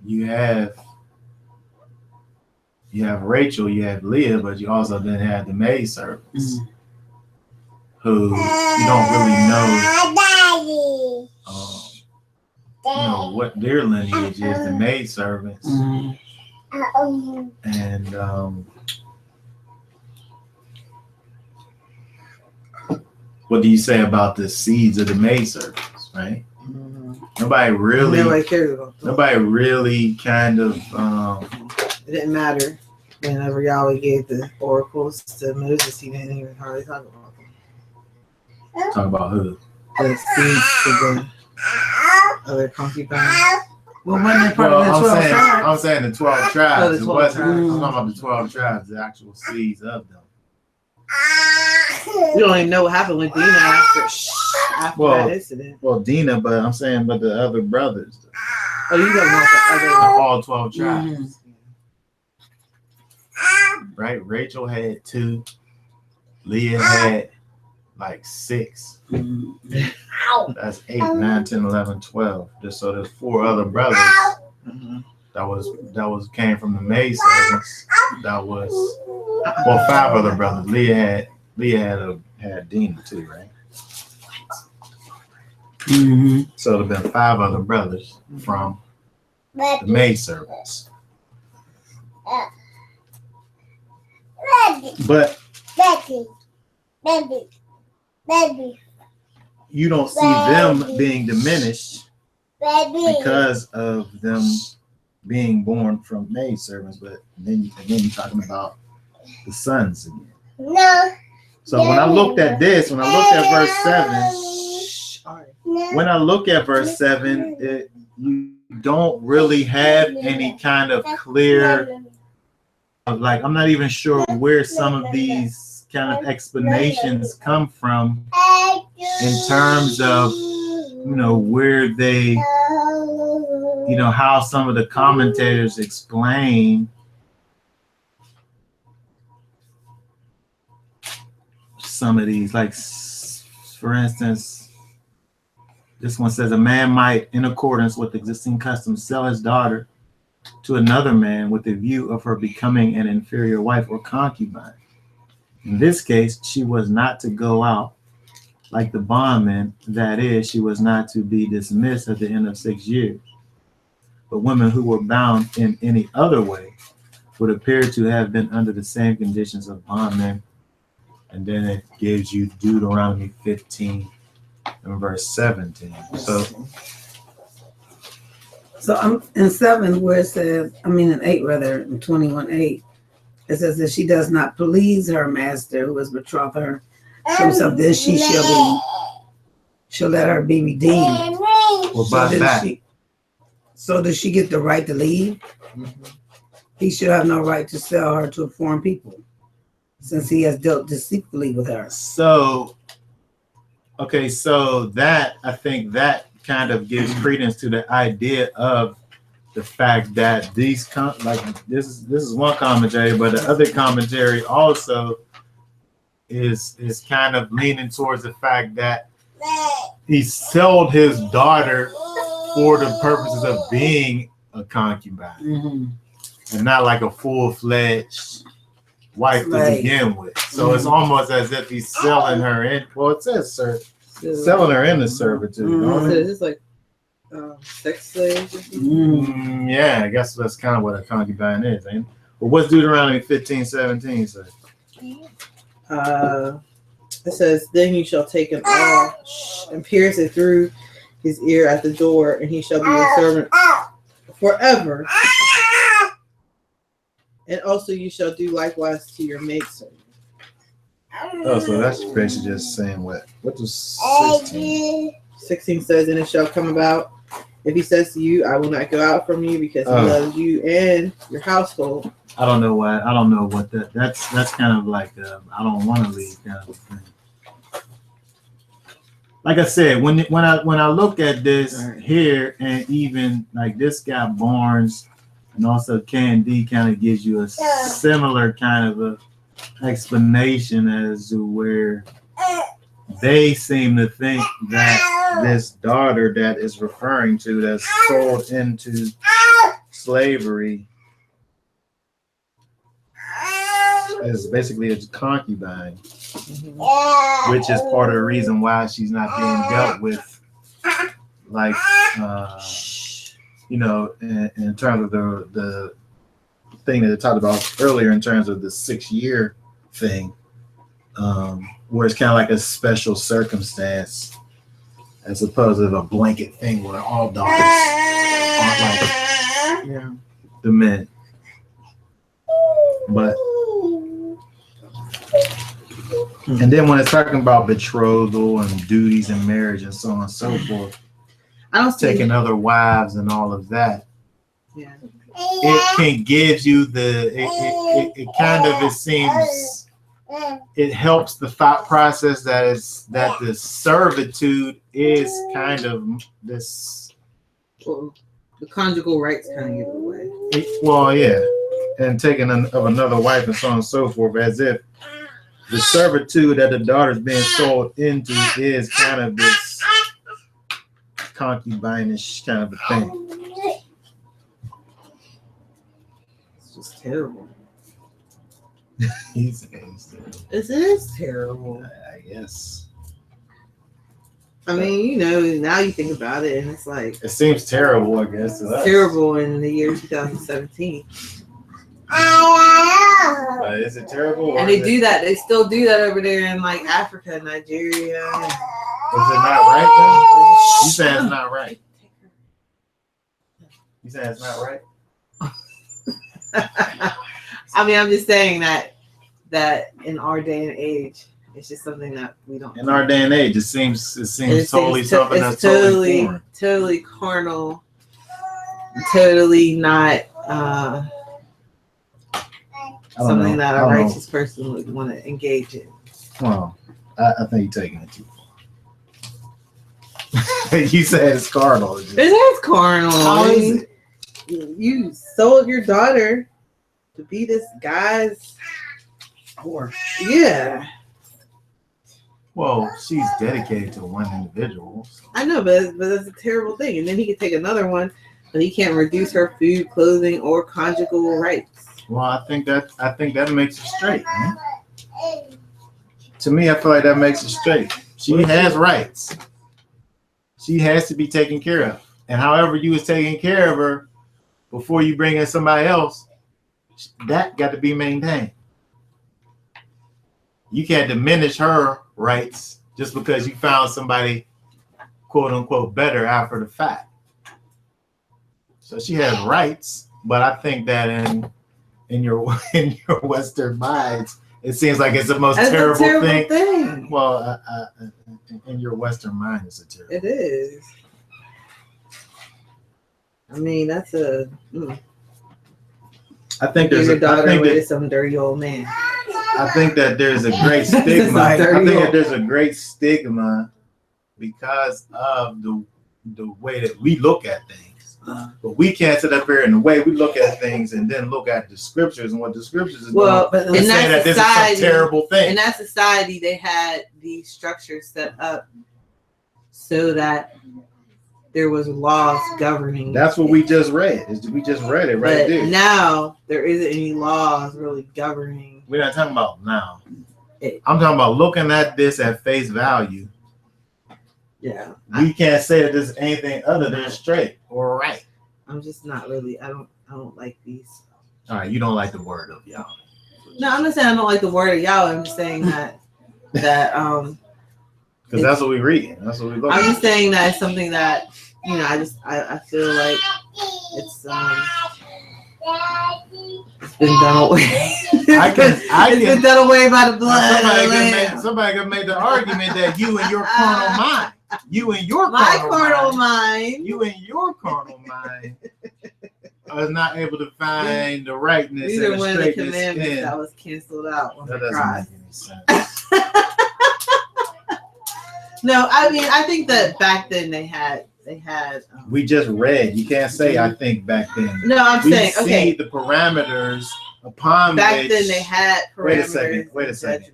you have Rachel, you have Leah, but you also then have the maidservants who you don't really know, what their lineage is, the maidservants. And what do you say about the seeds of the maidservants, right? Nobody really kind of it didn't matter. Whenever Yahweh gave the oracles to Moses, he didn't even hardly talk about them. Talk about who? The seeds to the other concubines. Well, when they're part of the 12 tribes. I'm saying the 12 tribes. Oh, the 12 I'm tribes. talking about the 12 tribes, the actual seeds of them. We don't even know what happened with Dina after that incident. Well, Dina, but I'm saying, but the other brothers. Oh, you talking about the other? All 12 tribes. Right? Rachel had 2. Leah had like 6. That's 8, 9, 10, 11, 12. So there's 4 other brothers that came from the maidservants. That was 5 other brothers. Leah had Dina too, right? So there've been 5 other brothers from the maidservants. But you don't see them being diminished because of them being born from maidservants, but then you're talking about the sons again. No. So when I looked at verse 7, you don't really have any kind of clear, like, I'm not even sure where some of these kind of explanations come from in terms of, where they, how some of the commentators explain some of these. Like, for instance, this one says a man might, in accordance with existing customs, sell his daughter to another man with the view of her becoming an inferior wife or concubine. In this case, she was not to go out like the bondman, that is, she was not to be dismissed at the end of 6 years. But women who were bound in any other way would appear to have been under the same conditions of bondmen. And then it gives you Deuteronomy 15 and verse 17. So I'm in 7 where it says, in 8 rather, in 21:8, it says that she does not please her master who has betrothed her to himself, then she shall let her be redeemed. Well, so does she get the right to leave? He should have no right to sell her to a foreign people, since he has dealt deceitfully with her. So that, I think that kind of gives credence to the idea of the fact that these this is one commentary, but the other commentary also is kind of leaning towards the fact that he sold his daughter for the purposes of being a concubine and not like a full-fledged wife to begin with. So it's almost as if he's selling her in. Well, it says selling her into servitude. Is this like sex slaves? Yeah, I guess that's kind of what a concubine is. Ain't it? But what's Deuteronomy 15:17 say? It says, then you shall take an awl and pierce it through his ear at the door, and he shall be your servant forever. And also you shall do likewise to your maidservant. Oh, so that's basically just saying what? What does 16? 16 says, and it shall come about if he says to you, I will not go out from you because he loves you and your household. I don't know why. I don't know what that's kind of like I don't want to leave kind of thing. Like I said, when I look at this here, and even like this guy Barnes, and also Candy kind of gives you a similar kind of a explanation as to where they seem to think that this daughter that is referring to that's sold into slavery is basically a concubine, which is part of the reason why she's not being dealt with, like in terms of the thing that I talked about earlier in terms of the 6-year thing, where it's kind of like a special circumstance as opposed to a blanket thing where all daughters aren't like the men. But and then when it's talking about betrothal and duties in marriage and so on and so forth, I don't taking other wives and all of that. Yeah. It can give you it kind of, it seems, it helps the thought process that the servitude is kind of this. Well, the conjugal rights kind of give it away. Well, yeah, and taking of another wife and so on and so forth, as if the servitude that the daughter's being sold into is kind of this concubinish kind of a thing. It's just terrible. It is terrible. I guess. I mean, now you think about it, and it's like it seems terrible. I guess it's terrible in the year 2017. Is it terrible? And they do that. They still do that over there in like Africa, Nigeria. Is it not right though? You say it's not right. You say it's not right. I mean, I'm just saying that in our day and age, it's just something that we don't. In our day and age, it seems totally something that's totally carnal, totally not something that a righteous person would want to engage in. Well, I think you're taking it too far. You said it's carnal. It is carnal. How is it? You sold your daughter to be this guy's whore. Yeah. Well, she's dedicated to one individual. So. I know, but that's a terrible thing. And then he could take another one, but he can't reduce her food, clothing, or conjugal rights. Well, I think that makes it straight, man. To me, I feel like that makes it straight. She has rights. She has to be taken care of. And however you was taking care of her before you bring in somebody else, that got to be maintained. You can't diminish her rights just because you found somebody, quote unquote, better after the fact. So she has rights, but I think that in your Western minds, it seems like it's the most terrible thing. Well, in your Western mind, it's a terrible. It is. I mean, that's a. I think there's your daughter with some dirty old man. I think that there's a great stigma. I think that there's a great stigma because of the way that we look at things. But we can't sit up here and the way we look at things and then look at the scriptures and what the scriptures is doing. But in that society, this is some terrible thing. In that society, they had these structures set up so that there was laws governing. That's what we just read. We just read it right there. Now there isn't any laws really governing. We're not talking about now. I'm talking about looking at this at face value. Yeah. We can't say that this is anything other than straight or right. I'm just not really. I don't like these. All right, you don't like the word of Yahweh. No, I'm not saying I don't like the word of Yahweh. I'm just saying that because that's what we read. That's what we look. I'm just saying that it's something that I feel like it's been done away. It's been done away by the blood. Somebody can make the argument that you and your carnal mind, you and your carnal mind, you and your carnal mind are not able to find the rightness either and the one of the straightness commandments that was canceled out on that the doesn't cross. make any sense. No, I mean I think that back then they had. We just read. You can't say I think back then. No, I'm saying see the parameters upon back which. Then they had parameters. Wait a second.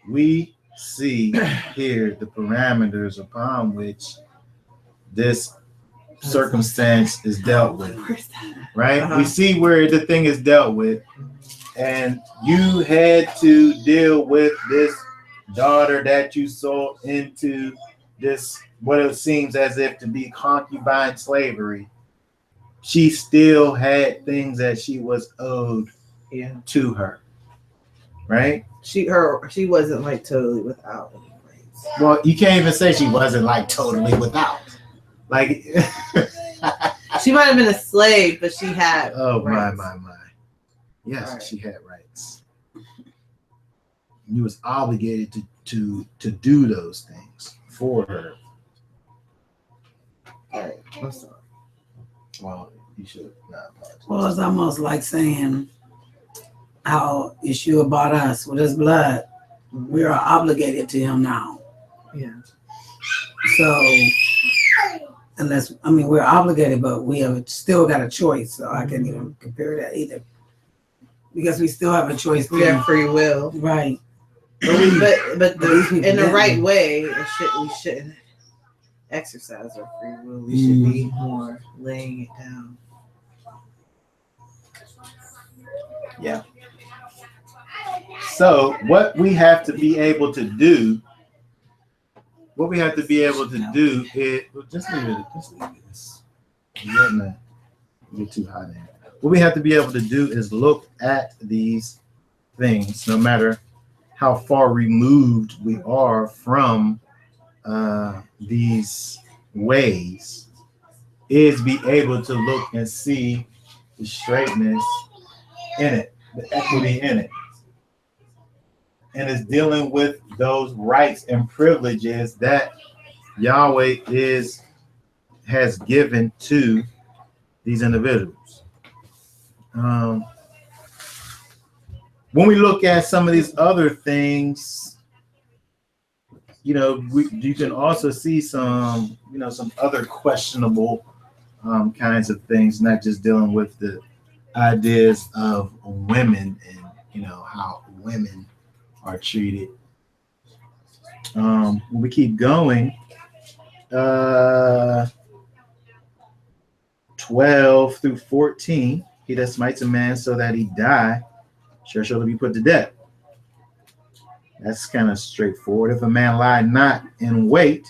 We see here the parameters upon which this circumstance is dealt with, right? We see where the thing is dealt with, and you had to deal with this daughter that you sold into this, what it seems as if to be concubine slavery. She still had things that she was owed to her, right? She wasn't like totally without anyways. Well, you can't even say she wasn't like totally without. Like she might have been a slave, but she had rights. my. Yes, right. She had rights. You was obligated to do those things for her. All right, I'm sorry. Well, you should not apologize. Well, it's almost like saying how Yeshua bought us with his blood. We are obligated to him now. Yeah. So, we're obligated, but we have still got a choice. So I can't even compare that either. Because we still have a choice. We have free will. Right. But in the right way, we shouldn't exercise our free will. We should be more laying it down. Yeah. So what we have to be able to do is just leave it. You're gonna get too hot in. What we have to be able to do is look at these things, no matter how far removed we are from these ways, is be able to look and see the straightness in it, the equity in it. And it's dealing with those rights and privileges that Yahweh has given to these individuals. When we look at some of these other things, you can also see some other questionable kinds of things, not just dealing with the ideas of women and how women are treated. When we keep going, 12 through 14, he that smites a man so that he die shall surely be put to death. That's kind of straightforward. If a man lie not in wait,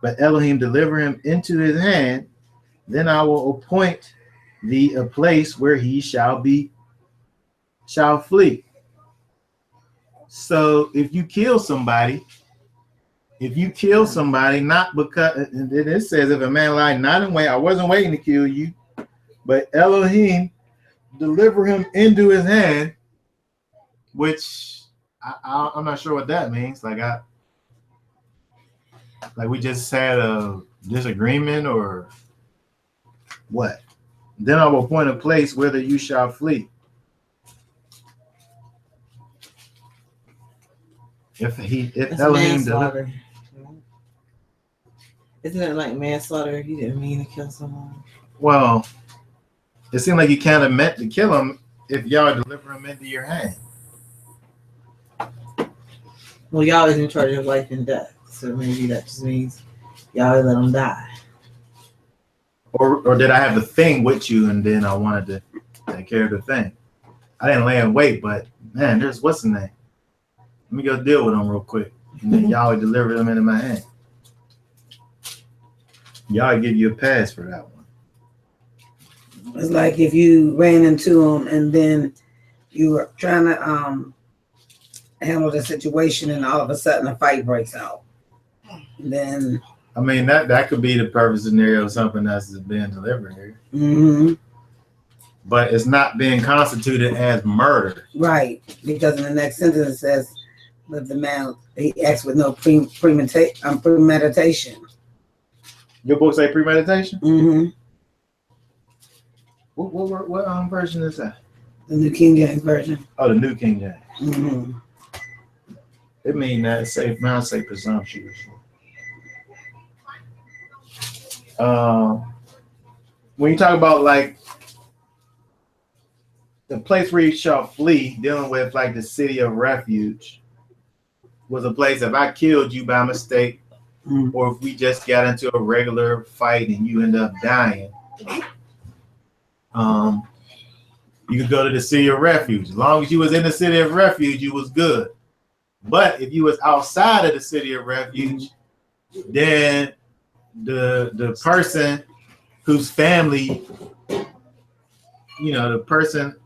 but Elohim deliver him into his hand, then I will appoint thee a place where he shall flee. So if you kill somebody, not because it says if a man lie not in wait, I wasn't waiting to kill you, but Elohim deliver him into his hand, which I'm not sure what that means. Like we just had a disagreement or what? Then I will appoint a place whither you shall flee. If Elohim manslaughter. Isn't it like manslaughter if you didn't mean to kill someone? Well, it seemed like you kind of meant to kill him if y'all deliver him into your hand. Well, y'all is in charge of life and death, so maybe that just means y'all let him die. Or did I have the thing with you and then I wanted to take care of the thing? I didn't lay in wait, but man, there's what's the name? Let me go deal with him real quick. And then y'all deliver them into my hand. Y'all give you a pass for that one. It's like if you ran into him and then you were trying to handle the situation and all of a sudden a fight breaks out. Then I mean that could be the perfect scenario of something that's being delivered here. Mm-hmm. but it's not being constituted as murder. Right. Because in the next sentence it says, "But the man he acts with no premeditation." Your book say premeditation? Mm-hmm. What version is that? The New King James Version. Oh, the New King James. Mm-hmm. It mean that say presumptuous. When you talk about like the place where you shall flee, dealing with like the city of refuge, was a place if I killed you by mistake, or if we just got into a regular fight and you end up dying, you could go to the city of refuge. As long as you was in the city of refuge, you was good. But if you was outside of the city of refuge, then the person whose family, the person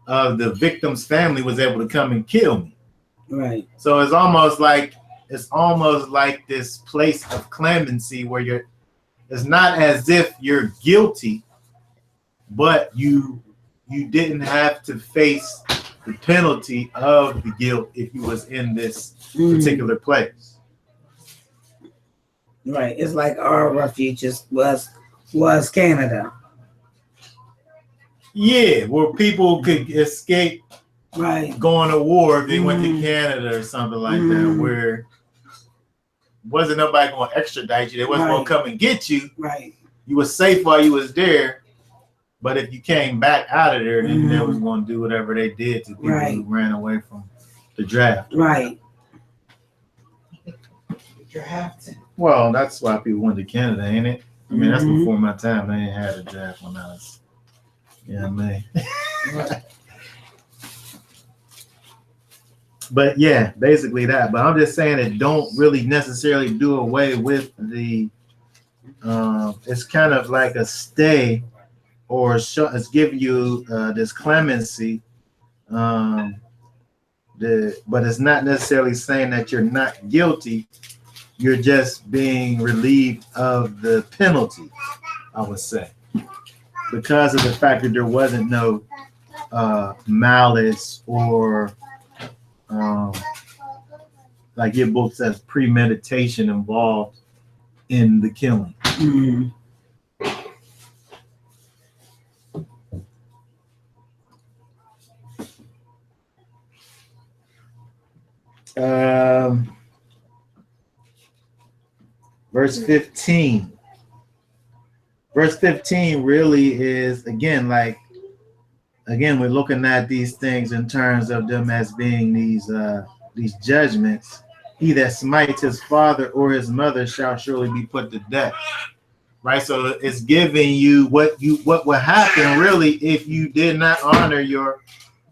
of the victim's family was able to come and kill me. Right. So it's almost like this place of clemency where it's not as if you're guilty, but you didn't have to face the penalty of the guilt if you was in this particular place. Right. It's like our refuge was Canada. Yeah, where people could escape going to war if they went to Canada or something like that, where wasn't nobody going to extradite you. They wasn't going to come and get you. Right. You was safe while you was there. But if you came back out of there, then they was going to do whatever they did to people who ran away from the draft. Right. Draft. Well, that's why people went to Canada, ain't it? I mean, that's before my time. They ain't had a draft when I was, man. But yeah, basically that. But I'm just saying it don't really necessarily do away with the. It's kind of like a stay, or it's giving you this clemency. But it's not necessarily saying that you're not guilty. You're just being relieved of the penalty, I would say, because of the fact that there wasn't no malice or like your book says, premeditation involved in the killing. Verse 15. Verse 15 really is, again, we're looking at these things in terms of them as being these judgments. He that smites his father or his mother shall surely be put to death. Right? So it's giving you what would happen really if you did not honor your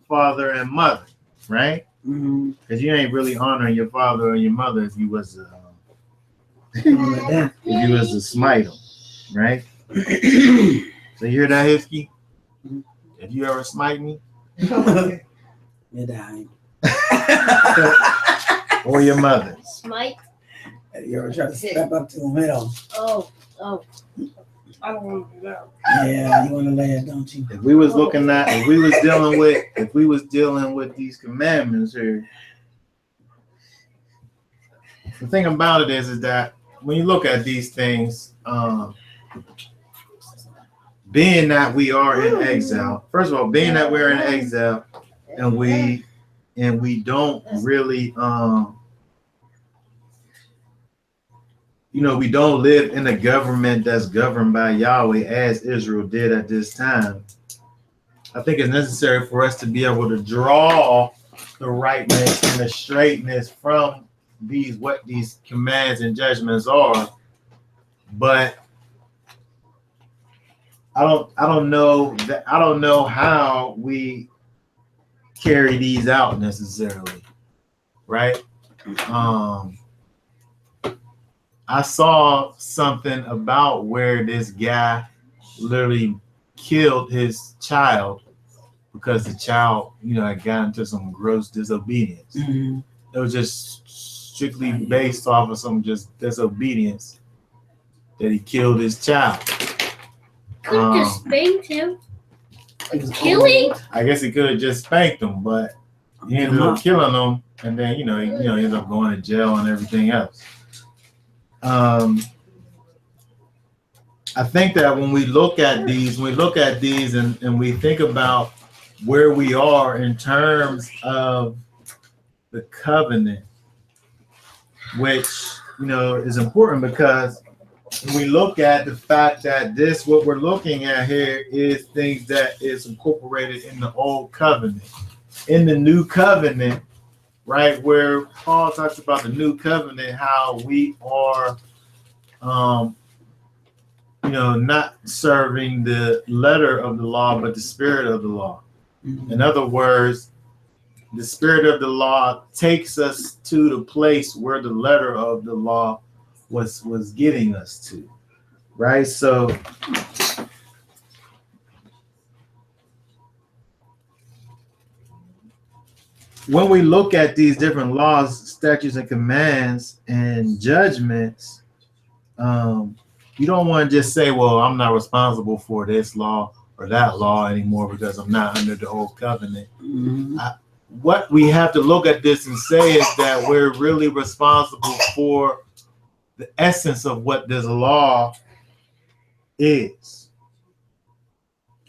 father and mother, right? Because you ain't really honoring your father or your mother if you was to smite them, right? So you hear that, Hifky? If you ever smite me, you're dying. Or your mother. Smite? You ever try to step up to him head on? Oh. I don't want to know. Yeah, you want to lay it, don't you? If we was dealing with these commandments here, the thing about it is that when you look at these things, being that we are in exile, first of all, being that we're in exile and we don't really we don't live in a government that's governed by Yahweh as Israel did at this time. I think it's necessary for us to be able to draw the rightness and the straightness from what these commands and judgments are. But I don't know how we carry these out necessarily, right? I saw something about where this guy literally killed his child because the child, had gotten into some gross disobedience. It was just strictly based off of some just disobedience that he killed his child. Could have just spanked him. Killing? I guess he could have just spanked them, but he ended up killing them, and then he ended up going to jail and everything else. I think that when we look at these and we think about where we are in terms of the covenant, which is important, because when we look at the fact that what we're looking at here is things that is incorporated in the old covenant. In the new covenant, right, where Paul talks about the new covenant, how we are not serving the letter of the law, but the spirit of the law. Mm-hmm. In other words, the spirit of the law takes us to the place where the letter of the law was getting us to, right? So when we look at these different laws, statutes, and commands and judgments, you don't want to just say, well, I'm not responsible for this law or that law anymore because I'm not under the old covenant. Mm-hmm. What we have to look at this and say is that we're really responsible for the essence of what this law is.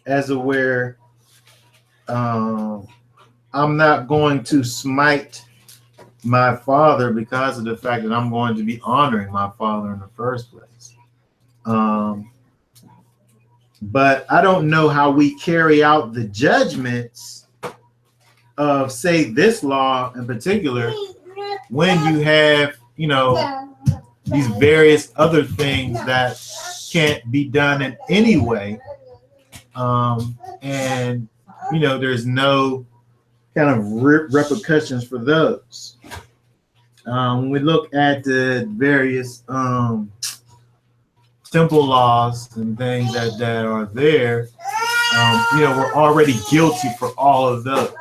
As a where I'm not going to smite my father because of the fact that I'm going to be honoring my father in the first place. But I don't know how we carry out the judgments of, say, this law in particular, when you have, these various other things that can't be done in any way. And, there's no kind of repercussions for those. When we look at the various temple laws and things that are there, we're already guilty for all of those.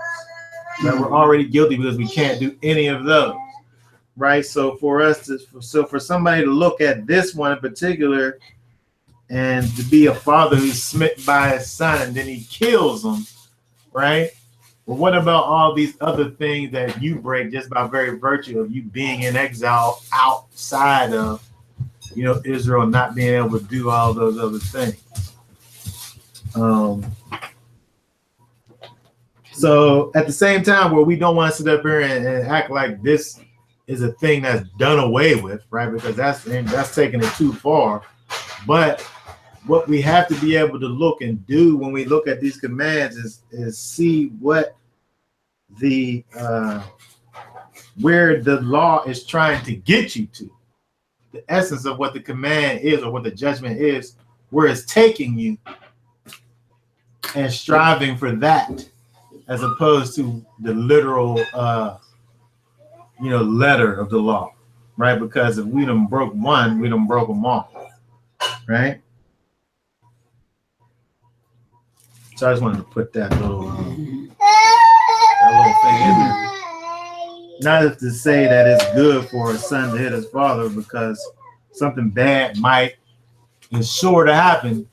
Right? We're already guilty because we can't do any of those. Right? So for somebody to look at this one in particular and to be a father who's smitten by his son and then he kills him, right? Well, what about all these other things that you break just by very virtue of you being in exile outside of, Israel, not being able to do all those other things? So at the same time, where we don't want to sit up here and act like this is a thing that's done away with, right? Because that's taking it too far. But what we have to be able to look and do when we look at these commands is see what where the law is trying to get you to. The essence of what the command is or what the judgment is, where it's taking you, and striving for that, as opposed to the literal letter of the law, right? Because if we done broke one, we done broke them all, right? So I just wanted to put that little thing in there. Not to say that it's good for a son to hit his father, because something bad is sure to happen,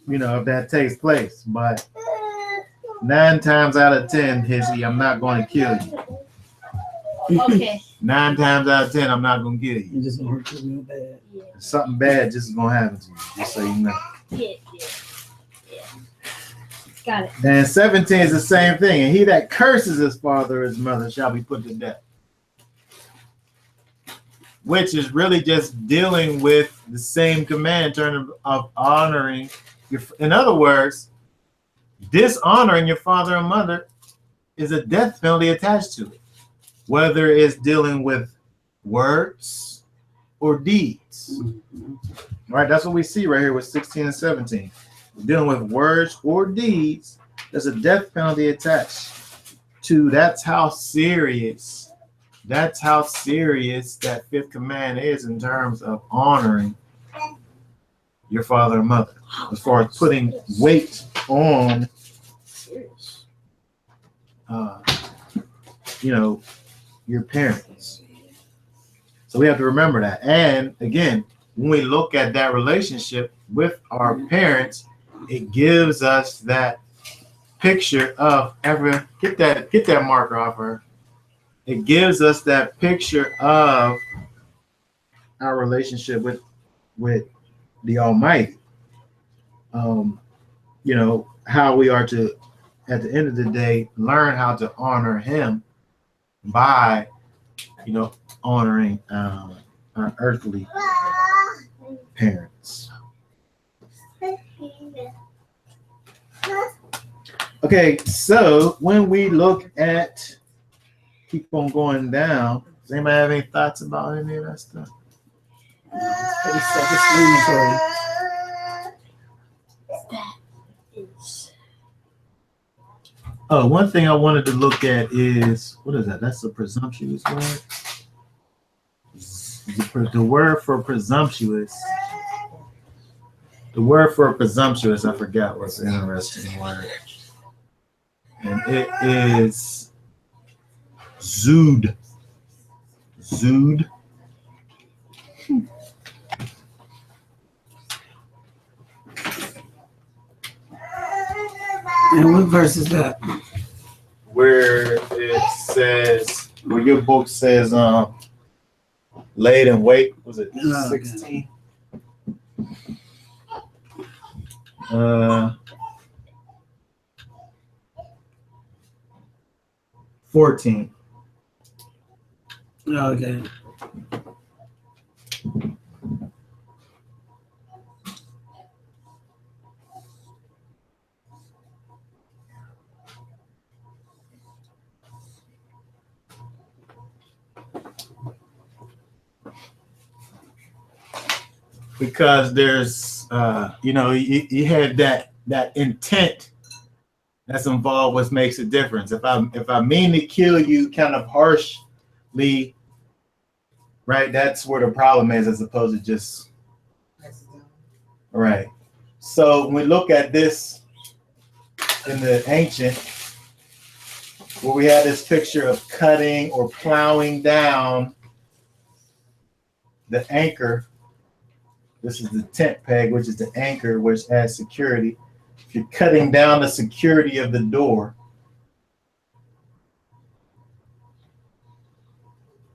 if that takes place. But 9 times out of 10, Hissy, I'm not going to kill you. Okay. 9 times out of 10, I'm not going to kill you. It's just going to hurt you real bad. Yeah. Something bad just is going to happen to you, just so you know. Yeah. Got it. And 17 is the same thing. And he that curses his father or his mother shall be put to death. Which is really just dealing with the same command in terms of honoring. In other words, dishonoring your father and mother is a death penalty attached to it. Whether it's dealing with words or deeds. Right? That's what we see right here with 16 and 17. Dealing with words or deeds, there's a death penalty attached to. That's how serious that 5th command is in terms of honoring your father and mother, as far as putting weight on your parents. So we have to remember that. And again, when we look at that relationship with our parents, it gives us that picture of get that marker off her. It gives us that picture of our relationship with the Almighty. You know, how we are to, at the end of the day, learn how to honor Him by, you know, honoring our earthly parents. Okay, so when we look at, keep on going down, does anybody have any thoughts about any of that stuff? Pretty self-explanatory. Oh, one thing I wanted to look at is, what is that? That's a presumptuous word. The word for presumptuous. The word for presumptuous, I forgot what's an interesting word. And it is zood. Zood. And what verse is that? Where it says, where your book says, laid in wait, was it 16? 14. Okay. Because there's, you know, you had that intent that's involved, what makes a difference. If I mean to kill you kind of harshly, right, that's where the problem is, as opposed to just, right. So when we look at this in the ancient, where we had this picture of cutting or plowing down the anchor. This is the tent peg, which is the anchor, which adds security. If you're cutting down the security of the door,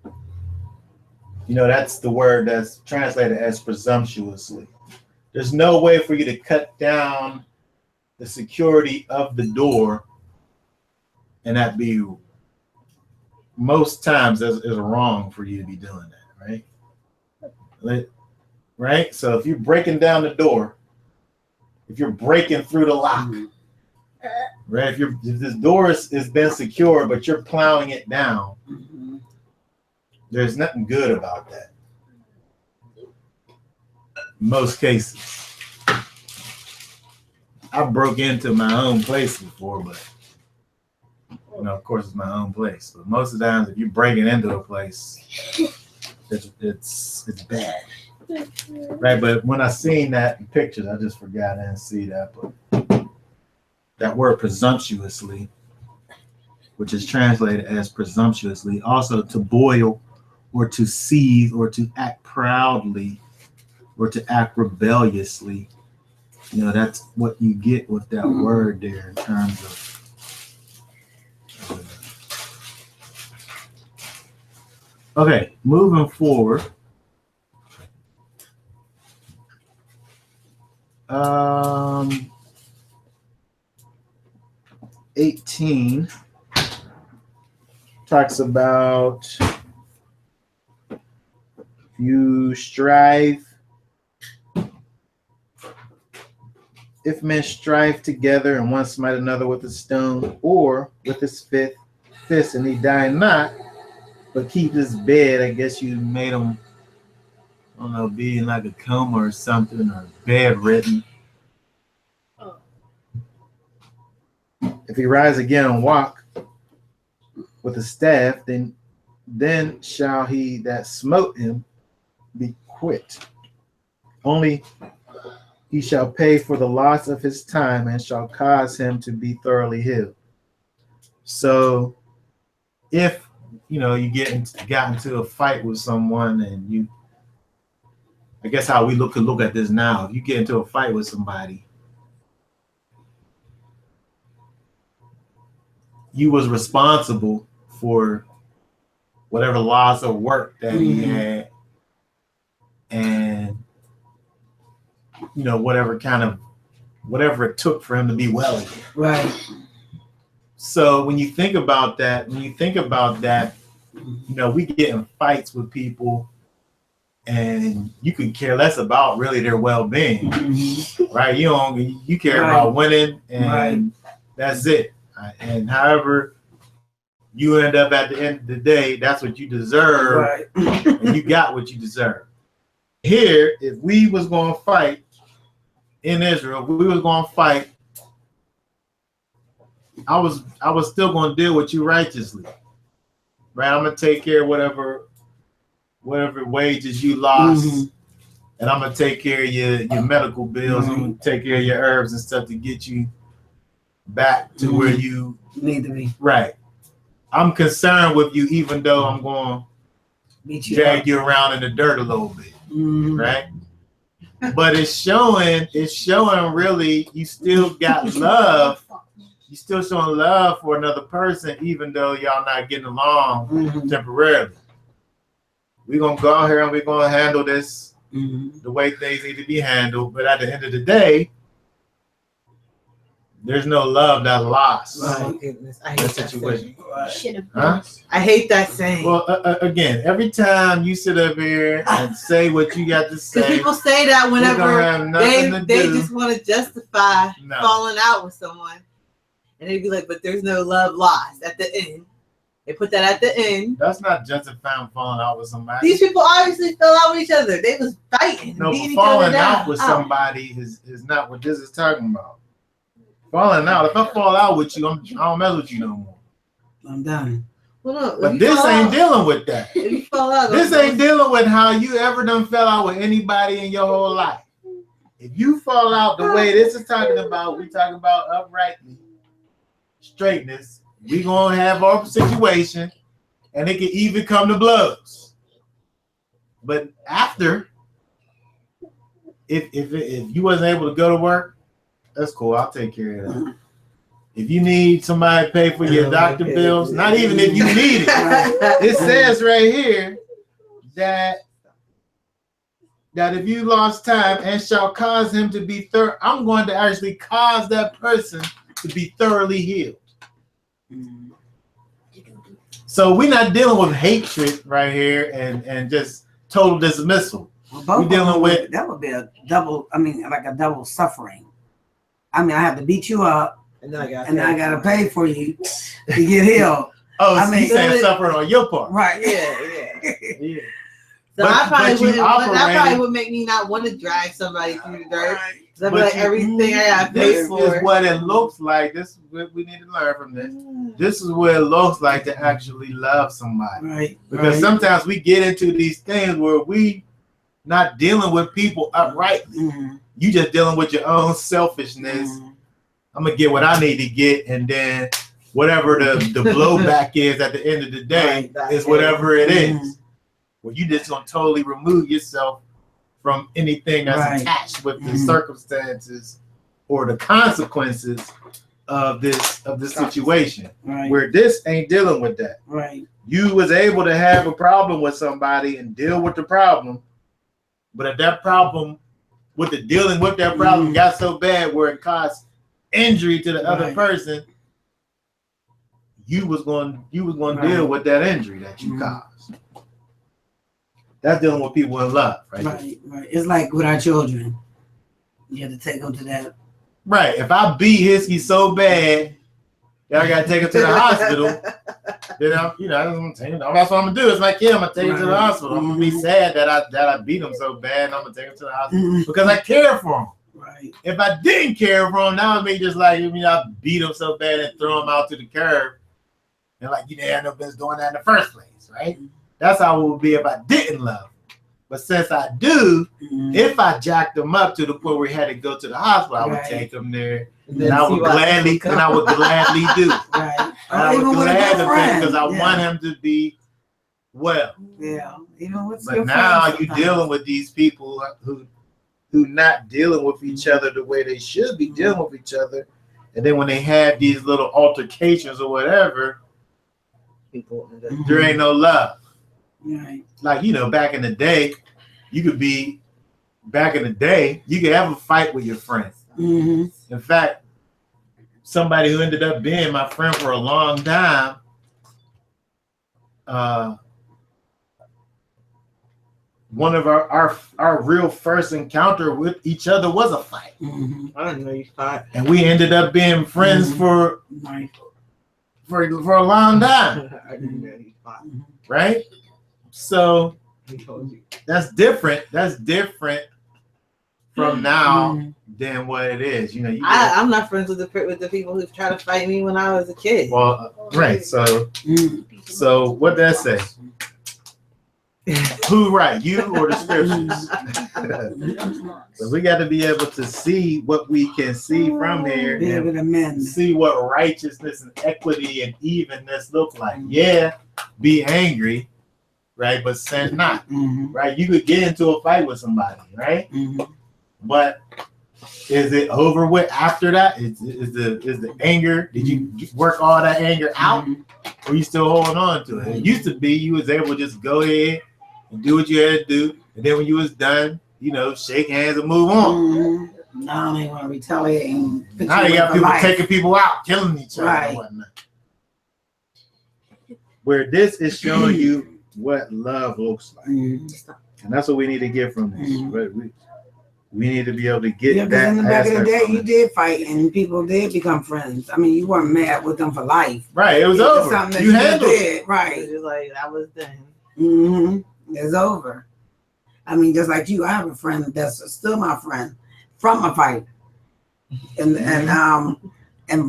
you know, that's the word that's translated as presumptuously. There's no way for you to cut down the security of the door and that be, most times is wrong for you to be doing that, right? Right? So if you're breaking down the door, if you're breaking through the lock, right? If this door has been secure, but you're plowing it down, there's nothing good about that. In most cases. I broke into my own place before, but you know, of course, it's my own place. But most of the times, if you're breaking into a place, it's bad. Right, but when I seen that in pictures, I just forgot I didn't see that. But that word presumptuously, which is translated as presumptuously, also to boil or to seethe or to act proudly or to act rebelliously. You know, that's what you get with that word there in terms of. Okay, moving forward. 18 talks about you strive. If men strive together and one smite another with a stone or with his fist and he die not, but keep his bed, I guess you made him, I don't know, be in like a coma or something, or bedridden. If he rise again and walk with a staff, then shall he that smote him be quit. Only he shall pay for the loss of his time and shall cause him to be thoroughly healed. So if, you know, you got into a fight with someone and you, I guess how we could look at this now, if you get into a fight with somebody you was responsible for whatever loss of work that he had, and whatever it took for him to be well again. Right. So when you think about that, we get in fights with people, and you could care less about really their well-being, right? You care about winning, and that's it. And however you end up at the end of the day, that's what you deserve, and you got what you deserve. Here, if we was going to fight in Israel, if we was going to fight, I was still going to deal with you righteously, right? I'm going to take care of whatever wages you lost, and I'm going to take care of your medical bills. I'm going to take care of your herbs and stuff to get you back to where you need to be. Right. I'm concerned with you, even though I'm going to drag you around in the dirt a little bit, right? But it's showing really you still got love. You still showing love for another person, even though y'all not getting along temporarily. We're going to go out here and we're going to handle this the way things need to be handled. But at the end of the day, there's no love that's lost. Oh goodness, I hate that saying. I hate that saying. Well, again, every time you sit up here and say what you got to say, because people say that whenever they just want to justify falling out with someone, and they'd be like, "But there's no love lost at the end." They put that at the end. That's not justifying falling out with somebody. These people obviously fell out with each other. They was fighting. No, but falling out with somebody is not what this is talking about. Falling out. If I fall out with you, I don't mess with you no more. I'm done. Well, no, but this ain't dealing with that. If you fall out, this ain't dealing with how you ever done fell out with anybody in your whole life. If you fall out the way this is talking about, we talking about uprightly, straightness. We gonna have our situation, and it can even come to blows. But after, if you wasn't able to go to work, that's cool. I'll take care of that. If you need somebody to pay for your doctor bills, not even if you need it, it says right here that if you lost time and shall cause him to be I'm going to actually cause that person to be thoroughly healed. So we're not dealing with hatred right here and just total dismissal. Well, we're dealing with that would be a double. I mean, like a double suffering. I mean, I have to beat you up, and I gotta pay for you to get healed. Oh, I mean, saying suffering on your part, right? Yeah. So that probably would make me not want to drag somebody through the dirt. So I'd be like, everything I got paid for. This is what it looks like. This is what we need to learn from this. This is what it looks like to actually love somebody. Right. Because sometimes we get into these things where we not dealing with people uprightly. You just dealing with your own selfishness. I'm gonna get what I need to get, and then whatever the blowback is at the end of the day is whatever it is. Well, you just gonna totally remove yourself from anything that's attached with the circumstances or the consequences of this situation. Where this ain't dealing with that. You was able to have a problem with somebody and deal with the problem, but if that problem with the dealing with that problem got so bad where it caused injury to the other person, you was going to deal with that injury that you caused. That's dealing with people in love, right? It's like with our children. You have to take them to that. Right. If I beat Hisky so bad that I got to take him to the hospital, then that's what I'm gonna do. It's like, I'm gonna take him to the hospital. I'm gonna be sad that I beat him so bad, and I'm gonna take him to the hospital because I care for him. Right. If I didn't care for him, that would be just like I beat him so bad and throw him out to the curb, and like you didn't have no business doing that in the first place, right? That's how it would be if I didn't love him. But since I do, if I jacked him up to the point where he had to go to the hospital, I would take him there, and I would gladly do. I would gladly because I want him to be well. Yeah, even with but now you're dealing with these people who not dealing with each other the way they should be dealing with each other, And then when they have these little altercations or whatever, People. there ain't no love. Right. Like, back in the day, you could have a fight with your friends. Mm-hmm. In fact, somebody who ended up being my friend for a long time, one of our real first encounter with each other was a fight. Mm-hmm. I didn't know you fought. And we ended up being friends for a long time, I didn't know you fought. right? So He told you. that's different. That's different from now than what it is. I'm not friends with the people who tried to fight me when I was a kid. Well, right. So what did that say? Who right, you or the scriptures? So we got to be able to see what we can see from here Be able to and mend. see what righteousness and equity and evenness look like. Yeah, be angry, right? But sin not, right? You could get into a fight with somebody, right? But is it over with after that? Is the anger? Did you work all that anger out, or you still holding on to it? It used to be you was able to just go ahead and do what you had to do, and then when you was done, shake hands and move on. Now they want to retaliate. Now you got people taking people out, killing each other, Right. and whatnot. Where this is showing you what love looks like, and that's what we need to get from this. Right? We need to be able to get Yeah, because that. in the back of the aspect day, from you it. did fight and people did become friends. I mean, you weren't mad with them for life. Right, it was It was over. something that You handled it. did. Right. It was like I was done. It's over. I mean, just like you, I have a friend that's still my friend from a fight, and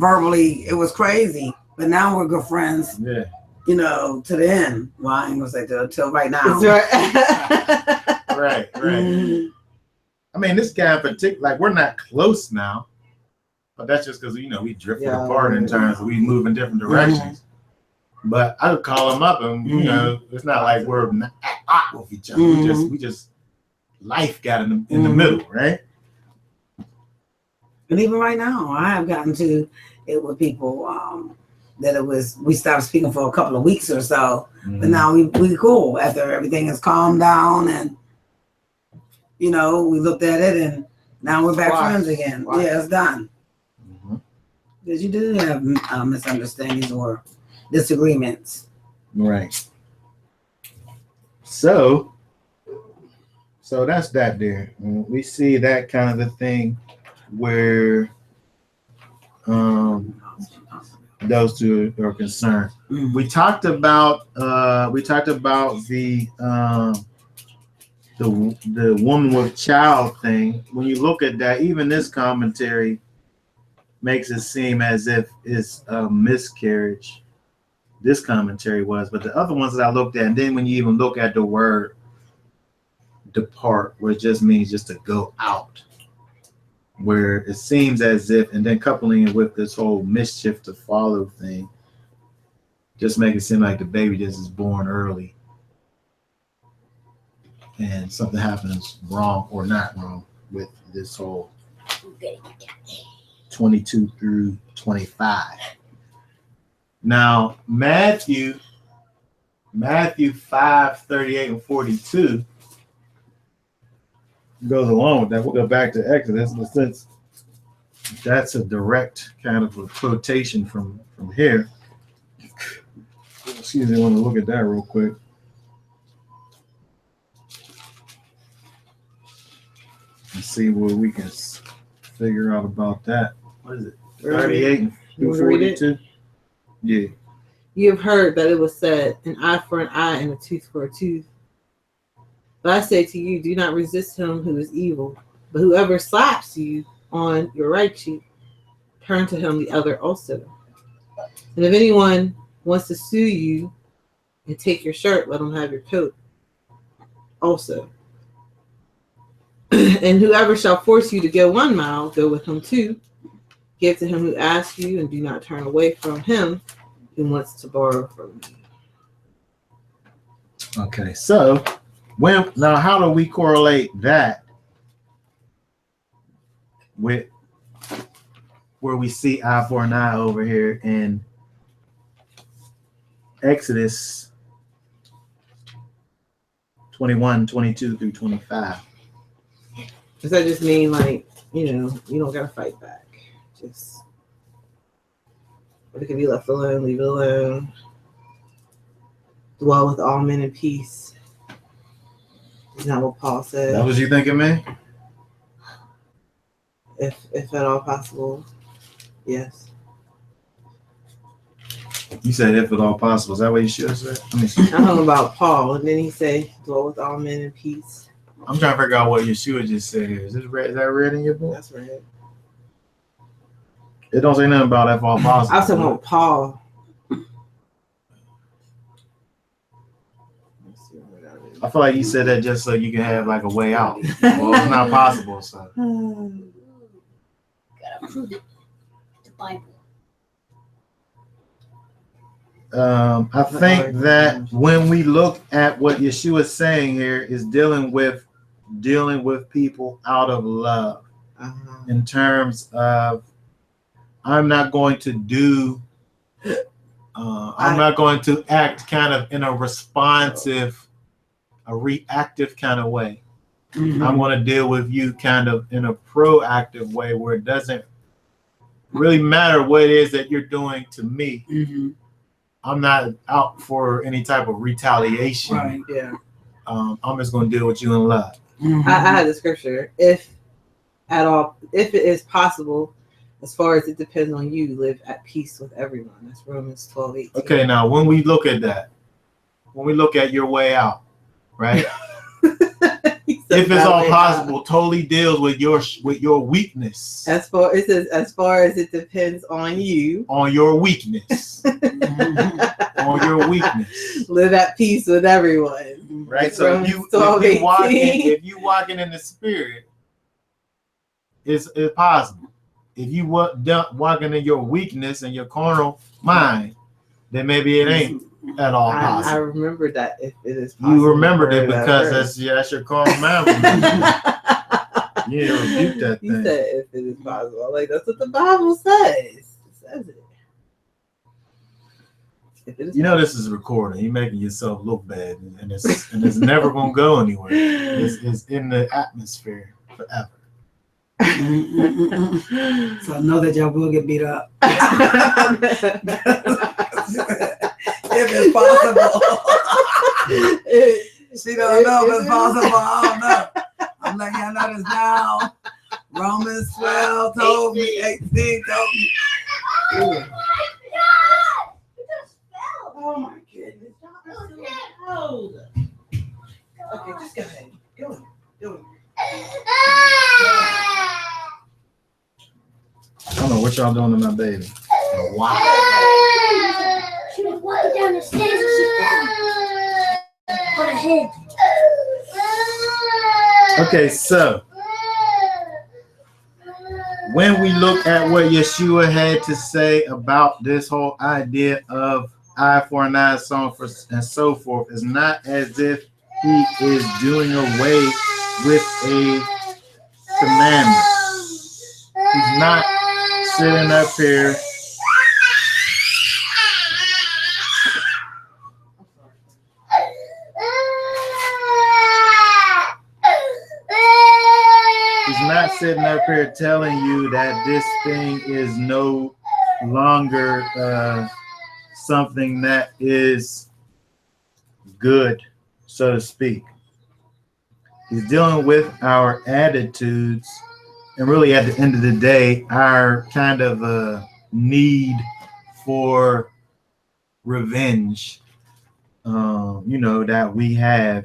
verbally it was crazy. But now we're good friends. Yeah. To the end. Well, I ain't gonna say till right now. That's right. Right. I mean, this guy in particular, like, we're not close now, but that's just because we drifted apart in terms of we move in different directions. But I would call him up, and it's not like we're at odds with each other. We just life got in the middle, right? And even right now, I have gotten to it with people that we stopped speaking for a couple of weeks or so, but now we cool after everything has calmed down, and we looked at it, and now we're back friends again. Wow. Yeah, it's done. Because you do have misunderstandings or disagreements. Right. So that's that there. We see that kind of a thing where those two are concerned. We talked about the woman with child thing. When you look at that, even this commentary makes it seem as if it's a miscarriage. This commentary was, but the other ones that I looked at, and then when you even look at the word depart, where it just means just to go out, where it seems as if, and then coupling it with this whole mischief to follow thing, just make it seem like the baby just is born early and something happens wrong or not wrong with this whole 22 through 25. Now, Matthew 5:38 and 42 goes along with that. We'll go back to Exodus in the sense that's a direct kind of a quotation from here. Excuse me, I want to look at that real quick. And see what we can figure out about that. What is it? 38 through 42? Yeah. You have heard that it was said, an eye for an eye and a tooth for a tooth. But I say to you, do not resist him who is evil. But whoever slaps you on your right cheek, turn to him the other also. And if anyone wants to sue you and take your shirt, let him have your coat also. And whoever shall force you to go 1 mile, go with him 2. Give to him who asks you, and do not turn away from him who wants to borrow from you. Okay, so now how do we correlate that with where we see eye for an eye over here in Exodus 21, 22 through 25. Does that just mean like, you don't gotta fight back? Just it can be left alone, leave it alone. Dwell with all men in peace. Isn't that what Paul said? That was you thinking, man? If at all possible, yes. You said if at all possible. Is that what you should have said? Let me see. I'm talking about Paul, and then he said, dwell with all men in peace. I'm trying to figure out what Yeshua just said here. Is that red in your book? That's right. It don't say nothing about if all possible. I was talking about Paul. Let's see what that is. I feel like you said that just so you can have like a way out. Well, it's not possible, so. Gotta prove it. The Bible. I think that when we look at what Yeshua is saying here is dealing with people out of love in terms of I'm not going to do I'm not going to act kind of in a responsive, a reactive kind of way. Mhm. I'm going to deal with you kind of in a proactive way where it doesn't really matter what it is that you're doing to me. Mhm. I'm not out for any type of retaliation. Right. Yeah. I'm just going to deal with you in love. Mhm. I had the scripture. If it is possible, as far as it depends on you, live at peace with everyone. That's Romans 12:18. Okay, now when we look at that, when we look at your way out, right? If it's all possible, totally deals with your weakness. As far as it depends on you, On your weakness. Mhm. On your weakness. live at peace with everyone. Right? So if you 12:18. walking in the spirit, it's possible. If you walking in your weakness and your carnal mind, then maybe it ain't at all I possible. remember that if it is possible. You remembered it that because verse. that's your carnal mind. You didn't rebuke that You thing. said if it is possible. Like that's what the Bible says. It says it. If it is You know this is recording. You're making yourself look bad, and it's never gonna go anywhere. It's in the atmosphere forever. So know that y'all will get beat up. If it's possible. She don't know if it's possible. I don't know. I'm letting y'all know this now. Romans 12 told me, 18 told me. Ooh. Oh my goodness. Okay, just go ahead. Go. I don't know what y'all doing to my baby. Wow. She was walking down the stairs and she fell on her head. Okay, so when we look at what Yeshua had to say about this whole idea of eye for an eye, and so forth, it's not as if he is doing away with a commandment. He's not sitting up here telling you that this thing is no longer something that is good, so to speak. He's dealing with our attitudes, and really at the end of the day, our kind of need for revenge, that we have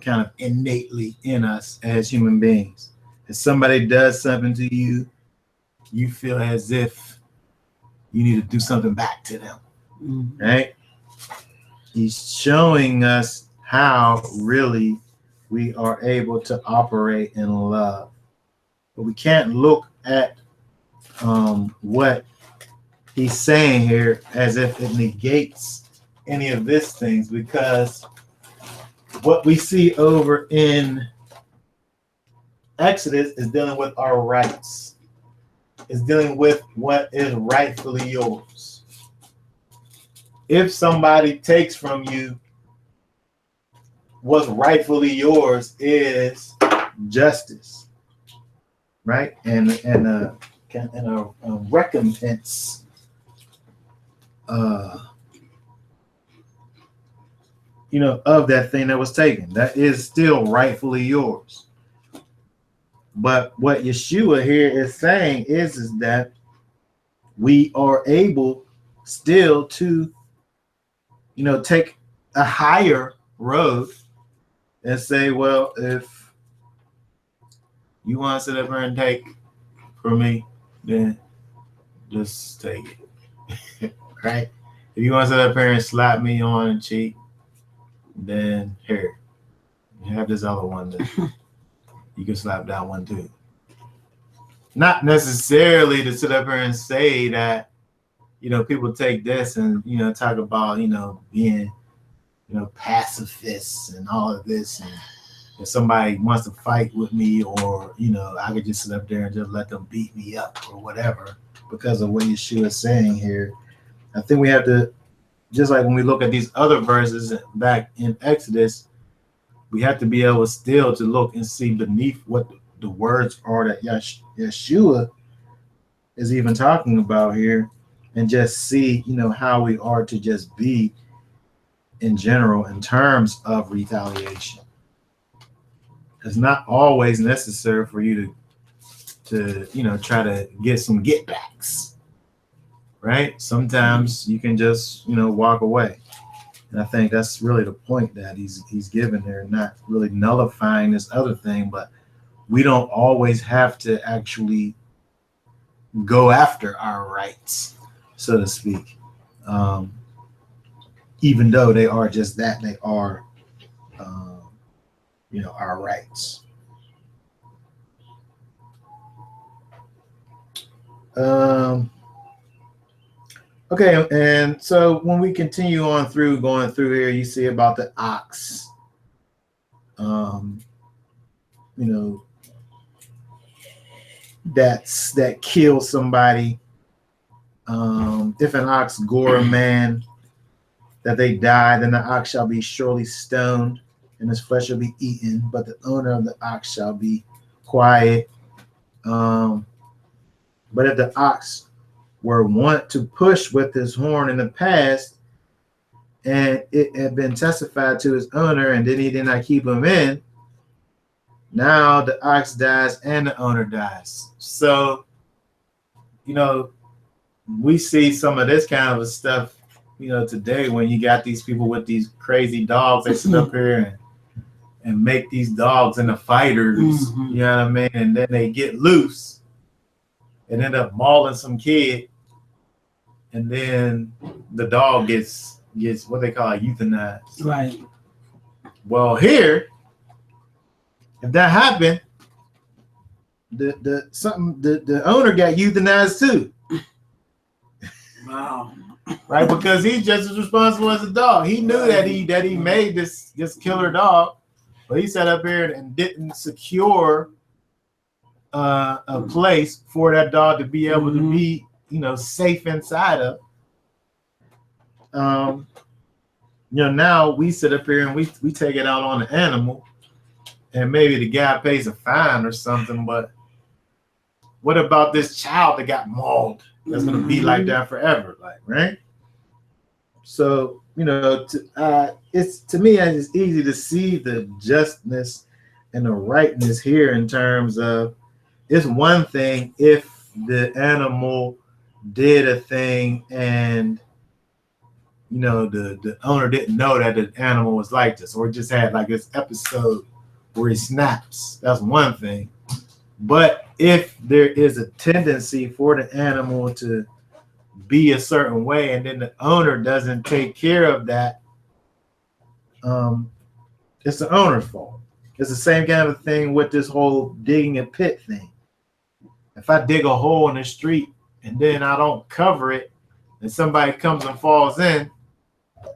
kind of innately in us as human beings. If somebody does something to you, you feel as if you need to do something back to them, right? He's showing us how really we are able to operate in love. But we can't look at what he's saying here as if it negates any of these things, because what we see over in Exodus is dealing with our rights. is dealing with what is rightfully yours. If somebody takes from you what's rightfully yours is justice, right? And a recompense, of that thing that was taken. That is still rightfully yours. But what Yeshua here is saying is that we are able still to, take a higher road and say, well, if you want to sit up here and take from me, then just take it. Right? If you want to sit up here and slap me on the cheek, then here, you have this other one that you can slap that one too. Not necessarily to sit up here and say that, people take this and, talk about, being, pacifists and all of this. And if somebody wants to fight with me or, I could just sit up there and just let them beat me up or whatever because of what Yeshua is saying here. I think we have to, just like when we look at these other verses back in Exodus, we have to be able still to look and see beneath what the words are that Yeshua is even talking about here and just see, how we are to just be in general in terms of retaliation. It's not always necessary for you to try to get some get backs, right? Sometimes you can just, walk away. And I think that's really the point that he's given there, not really nullifying this other thing, but we don't always have to actually go after our rights, so to speak. Even though they are just that, they are, our rights. Okay, and so when we continue on going through here, you see about the ox. That kills somebody. If an ox gore a man, that they die, then the ox shall be surely stoned, and his flesh shall be eaten, but the owner of the ox shall be quiet. But if the ox were wont to push with his horn in the past, and it had been testified to his owner, and then he did not keep him in, now the ox dies and the owner dies. So, we see some of this kind of stuff, today when you got these people with these crazy dogs, they sit up here and make these dogs into fighters, you know what I mean? And then they get loose and end up mauling some kid. And then the dog gets what they call euthanized. Right. Well, here, if that happened, the owner got euthanized too. Wow. Right, because he's just as responsible as the dog. He knew that he made this killer dog, but he sat up here and didn't secure a place for that dog to be able to be, safe inside of. Now we sit up here and we take it out on the animal, and maybe the guy pays a fine or something. But what about this child that got mauled? That's gonna be like that forever, right? So it's to me, it's easy to see the justness and the rightness here in terms of it's one thing if the animal did a thing and the owner didn't know that the animal was like this, or just had like this episode where he snaps. That's one thing. But if there is a tendency for the animal to be a certain way, and then the owner doesn't take care of that, it's the owner's fault. It's the same kind of thing with this whole digging a pit thing. If I dig a hole in the street and then I don't cover it, and somebody comes and falls in,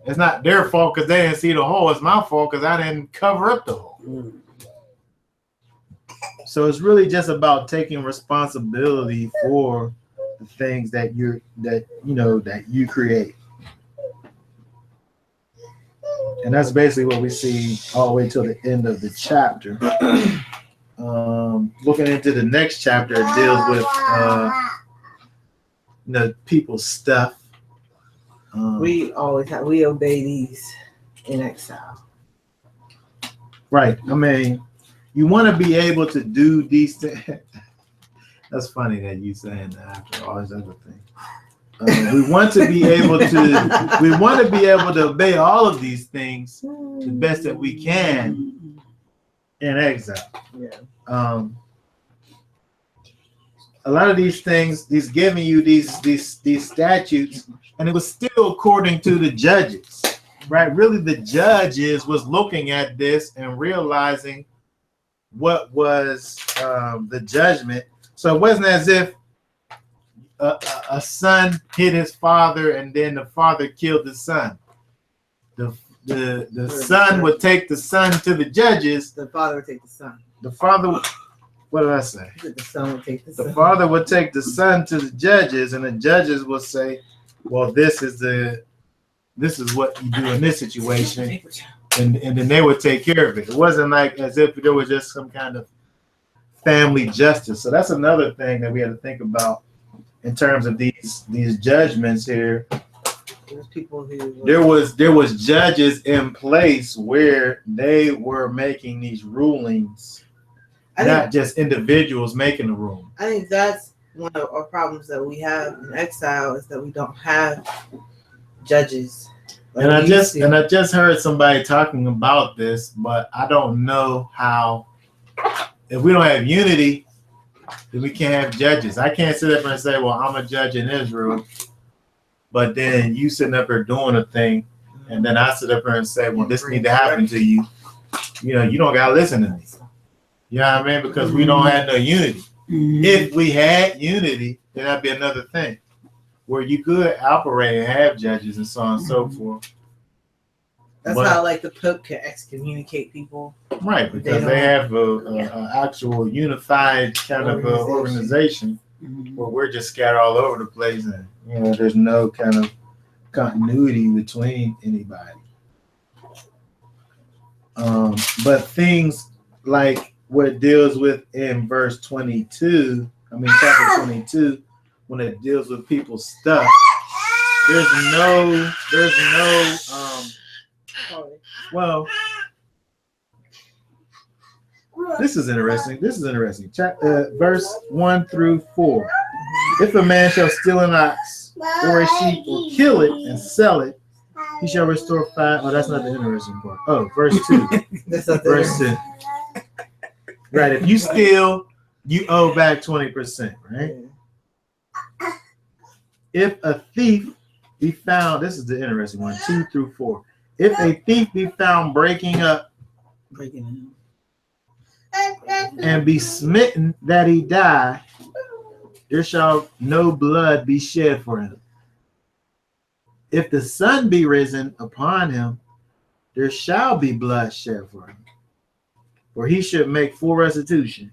it's not their fault because they didn't see the hole. It's my fault because I didn't cover up the hole. So it's really just about taking responsibility for the things that you create. And that's basically what we see all the way till the end of the chapter. Looking into the next chapter, it deals with people's stuff. We obey these in exile. Right. I mean, you want to be able to do these things. That's funny that you saying that after all this other thing. We want to be able to obey all of these things the best that we can in exile. Yeah. A lot of these things, he's giving you these statutes, and it was still according to the judges, right? Really, the judges was looking at this and realizing what was the judgment. So it wasn't as if a son hit his father and then the father killed the son. The son would take the son to the judges. The father would take the son. The father, what did I say? The son would take the son. The father would take the son to the judges, and the judges would say, well, this is what you do in this situation. And then they would take care of it. It wasn't like as if there was just some kind of family justice. So that's another thing that we had to think about in terms of these judgments here. There was judges in place where they were making these rulings, not just individuals making the ruling. I think that's one of our problems that we have in exile is that we don't have judges. And I just heard somebody talking about this, but I don't know how. If we don't have unity, then we can't have judges. I can't sit up and say, well, I'm a judge in Israel, but then you sitting up here doing a thing, and then I sit up here and say, well, this need to happen to you. You don't gotta listen to me. You know what I mean? Because we don't have no unity. If we had unity, then that'd be another thing, where you could operate and have judges and so on and so forth. That's how like the Pope can excommunicate people. Right, because they have a actual unified kind of organization where we're just scattered all over the place, and there's no kind of continuity between anybody. But things like what it deals with in verse 22, chapter 22, when it deals with people's stuff, there's no well, this is interesting. Verse 1 through 4. If a man shall steal an ox or a sheep or kill it and sell it, he shall restore 5. Oh, that's not the interesting part. Oh, verse 2. Verse 2. Right. If you steal, you owe back 20%, right? If a thief be found, this is the interesting one, 2 through 4. If a thief be found breaking and be smitten that he die, there shall no blood be shed for him. If the sun be risen upon him, there shall be blood shed for him. For he should make full restitution.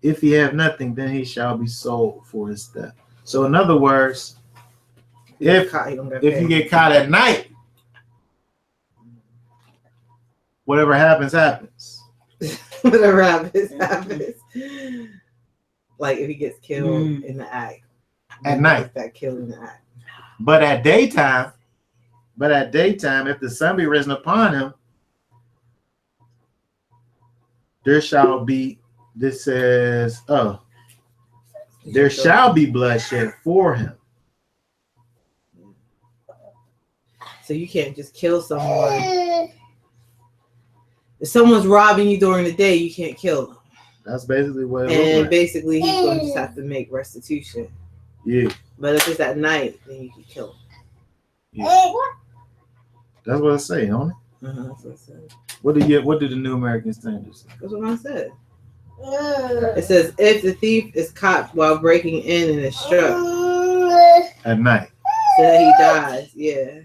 If he have nothing, then he shall be sold for his theft. So in other words, if you get caught at night, whatever happens, happens. Whatever happens. Like if he gets killed in the act. At night. That killed in the act. But at daytime, if the sun be risen upon him, there shall be, this says, there shall be bloodshed for him. So you can't just kill someone. If someone's robbing you during the day, you can't kill them. That's basically what it And like. Basically, he's going to just have to make restitution. Yeah. But if it's at night, then you can kill him. Yeah. That's what I say, don't it? That's what I said. What did the New American Standard say? That's what I said. It says, if the thief is caught while breaking in and is struck at night, so that he dies, yeah.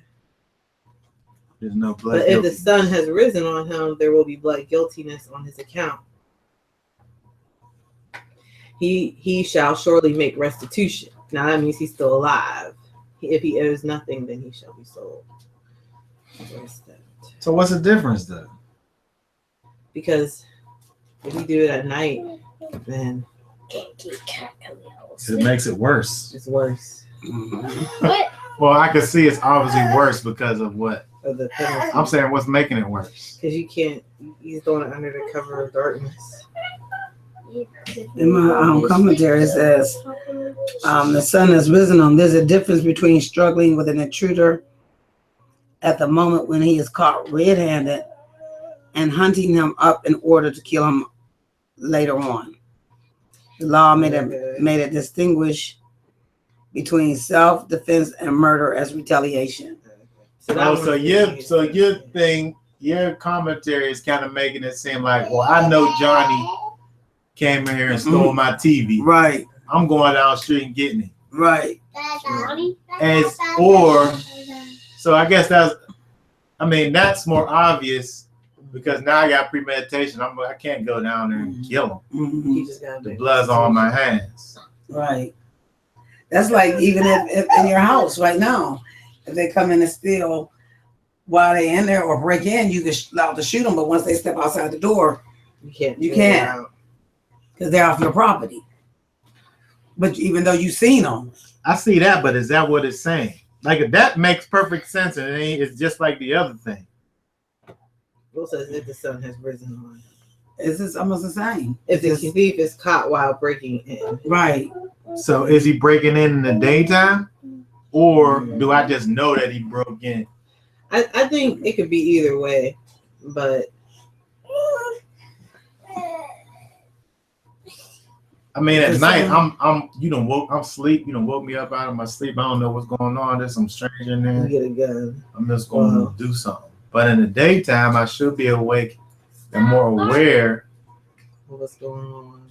There's no blood. But if the sun has risen on him, there will be blood guiltiness on his account. he shall surely make restitution. Now that means he's still alive. If he owes nothing, then he shall be sold. So what's the difference though? Because if you do it at night, then It makes it worse. it's worse. What? Well, I can see it's obviously worse because of what Of the penalty. I'm saying. What's making it worse? Because you can't, he's throwing it under the cover of darkness. In my commentary it says, the sun has risen on. There's a difference between struggling with an intruder at the moment when he is caught red-handed and hunting him up in order to kill him later on. The law made it distinguish between self-defense and murder as retaliation. So your commentary is kind of making it seem like, well, I know Johnny came in here and stole my TV. Right, I'm going down the street and getting it. right. So I guess that's more obvious because now I got premeditation. I can't go down there and kill him. Mm-hmm. You just gotta The blood's on my hands. Right. That's like even if in your house right now, if they come in and steal while they in there or break in, you can allowed to shoot them. But once they step outside the door, You can't. You can't. Because they're off your property. But even though you've seen them, I see that, but is that what it's saying? Like that makes perfect sense, and it's just like the other thing. Rule says if the sun has risen on. it's just almost the same. If the thief is caught while breaking in. Right. So is he breaking in the daytime, or do I just know that he broke in? I think it could be either way, but I mean, at night, I'm asleep. You done woke me up out of my sleep. I don't know what's going on. There's some stranger in you there. get a gun. I'm just going to do something. But in the daytime, I should be awake and more aware. What's going on?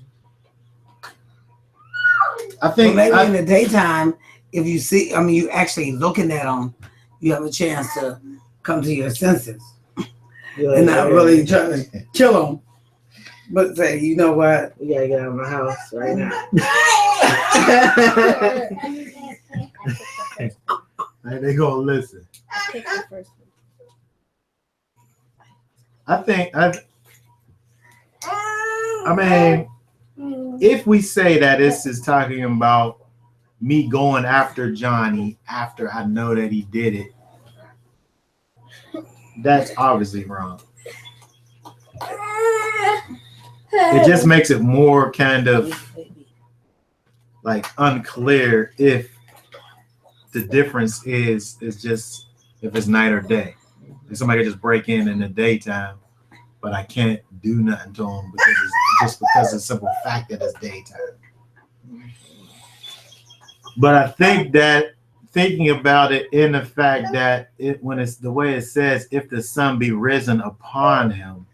I think Well, maybe in the daytime, if you see, you actually looking at them, you have a chance to come to your senses and not really trying to kill them. But say, you know what? You gotta get out of my house right now. they gonna listen. Pick the first If we say that this is talking about me going after Johnny after I know that he did it, that's obviously wrong. It just makes it more kind of like unclear if the difference is just if it's night or day. If somebody can just break in the daytime, but I can't do nothing to them because it's the simple fact that it's daytime. But I think that thinking about it in the fact that when it's the way it says, if the sun be risen upon him.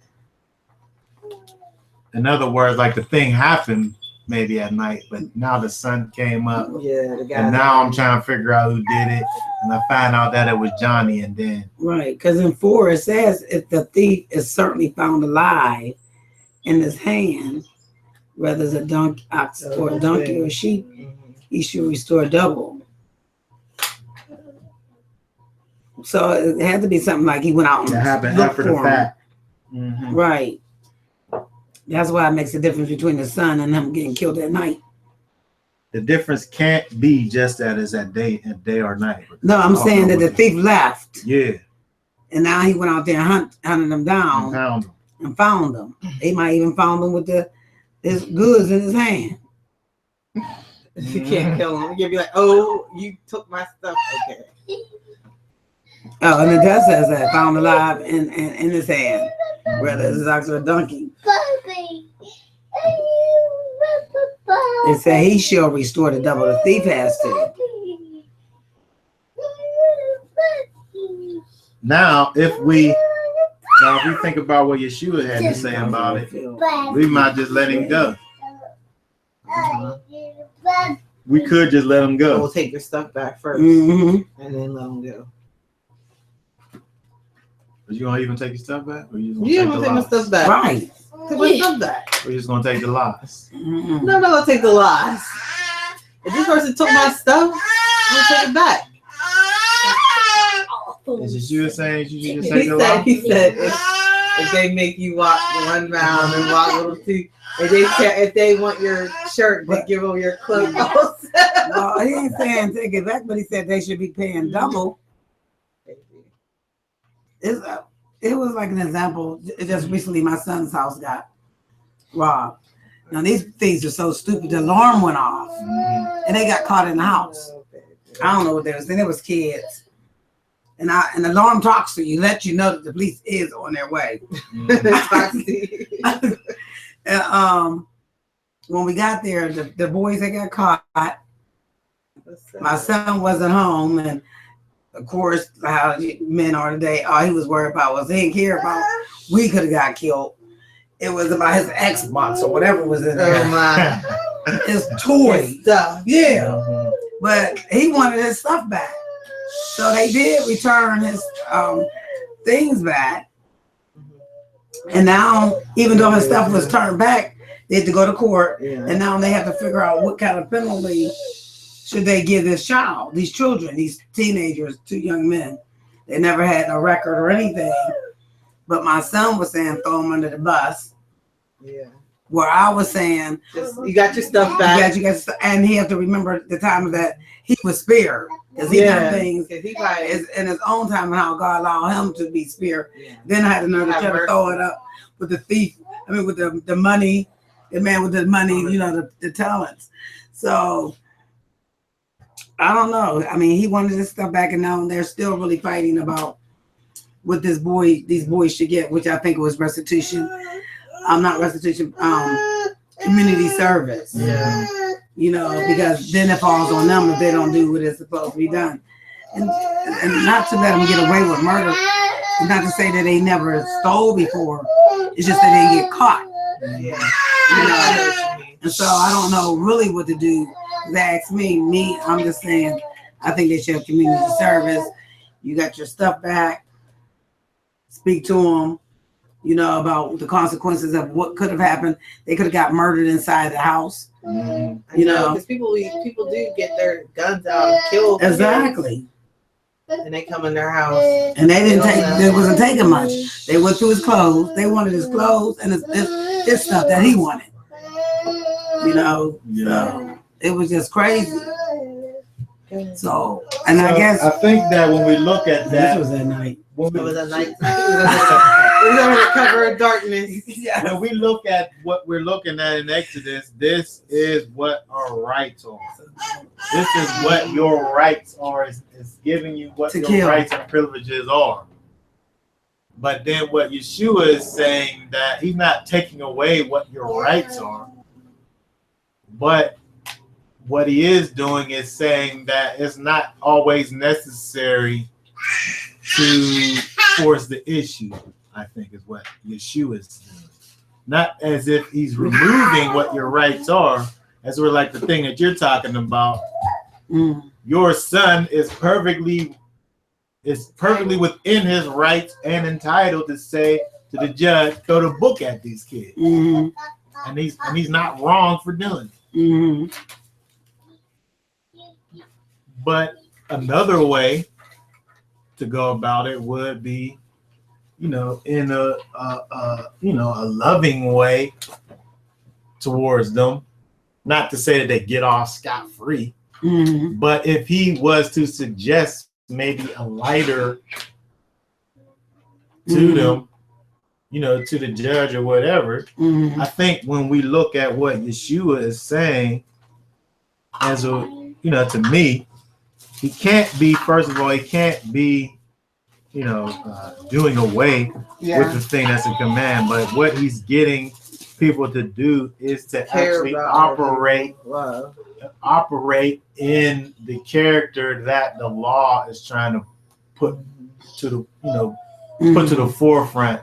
In other words, like the thing happened maybe at night, but now the sun came up. Yeah, the guy. And now I'm trying to figure out who did it. And I find out that it was Johnny, and then. Right. Because in 4, it says if the thief is certainly found alive in his hand, whether it's a donkey, ox, or a donkey or sheep, he should restore double. So it had to be something like he went out and It happened looked after for the him. fact. Right. That's why it makes a difference between the sun and him getting killed at night. The difference can't be just that it's at day or night. No, I'm saying that the thief left. Yeah. And now he went out there and hunted them down and found them. They might even found them with his goods in his hand. You can't kill him. You'll be like, oh, you took my stuff. Okay. Oh, and it does say that found alive in his hand, whether it's an ox or a donkey. It said he shall restore the double. The thief has to. Now, if we think about what Yeshua had to say about it, we might just let him go. We could just let him go. We'll take your stuff back first, Mm-hmm. and then let him go. But you gonna even take your stuff back? Or you You don't take my stuff back. Right. Take my stuff back. We're just gonna take the loss. Mm-mm. No, I'm not gonna take the loss. If this person took my stuff, I'm gonna take it back. Is it you saying you should just take the loss? He said if they make you walk 1 round and walk a little too, if they want your shirt, they give them your clothes. Well, he ain't saying take it back, but he said they should be paying double. It was like an example. Just recently, my son's house got robbed. Now these things are so stupid. The alarm went off, and they got caught in the house. I don't know what they was. Then it was kids, and the alarm talks to you, let you know that the police is on their way. And when we got there, the boys that got caught, my son wasn't home, and of course, how men are today, all he was worried about was he didn't care about we could have got killed. It was about his Xbox or whatever was in there. Oh my. His toy. His stuff. Yeah. But he wanted his stuff back. So they did return his things back. And now, even though his stuff was turned back, they had to go to court. Yeah. And now they have to figure out what kind of penalty should they give this child, these children, these teenagers, 2 young men. They never had no record or anything. But my son was saying throw them under the bus. Yeah. Where I was saying, You got your stuff back. you got, and he had to remember the time that he was spared. Because he done things He probably in his own time and how God allowed him to be spared. Yeah. Then I had to know to try to throw it up with the thief. I mean, with the money, the man with the money, you know, the talents. So I don't know. I mean, he wanted his stuff back, and now they're still really fighting about what these boys should get, which I think was restitution. Not restitution, community service. Yeah. You know, because then it falls on them if they don't do what is supposed to be done. And not to let them get away with murder. Not to say that they never stole before. It's just that they get caught. Yeah. You know? And so I don't know really what to do. They ask me, I'm just saying, I think they should have community service. You got your stuff back. Speak to them, you know, about the consequences of what could have happened. They could have got murdered inside the house. You know, because people do get their guns out and kill people. Exactly. And they come in their house. And they wasn't taking much. They went through his clothes. They wanted his clothes and his stuff that he wanted. You know, so it was just crazy. So, and I guess I think that when we look at that, this was at night. when It was we, a night. It was under the cover of darkness. when we look at what we're looking at in Exodus, this is what our rights are. This is what your rights are. Is giving you what To your kill. rights and privileges are. But then what Yeshua is saying, that he's not taking away what your rights are, but what he is doing is saying that it's not always necessary to force the issue, I think is what Yeshua is doing. Not as if he's removing what your rights are, as we're like the thing that you're talking about. Your son is perfectly within his rights and entitled to say to the judge, throw the book at these kids. And he's not wrong for doing it. But another way to go about it would be, you know, in a loving way towards them. Not to say that they get off scot-free, but if he was to suggest maybe a lighter to them, you know, to the judge or whatever, I think when we look at what Yeshua is saying, as a, you know, to me, he can't be, first of all, he can't be, you know, doing away with the thing that's a command, but what he's getting people to do is to actually operate in the character that the law is trying to put to the, you know, put to the forefront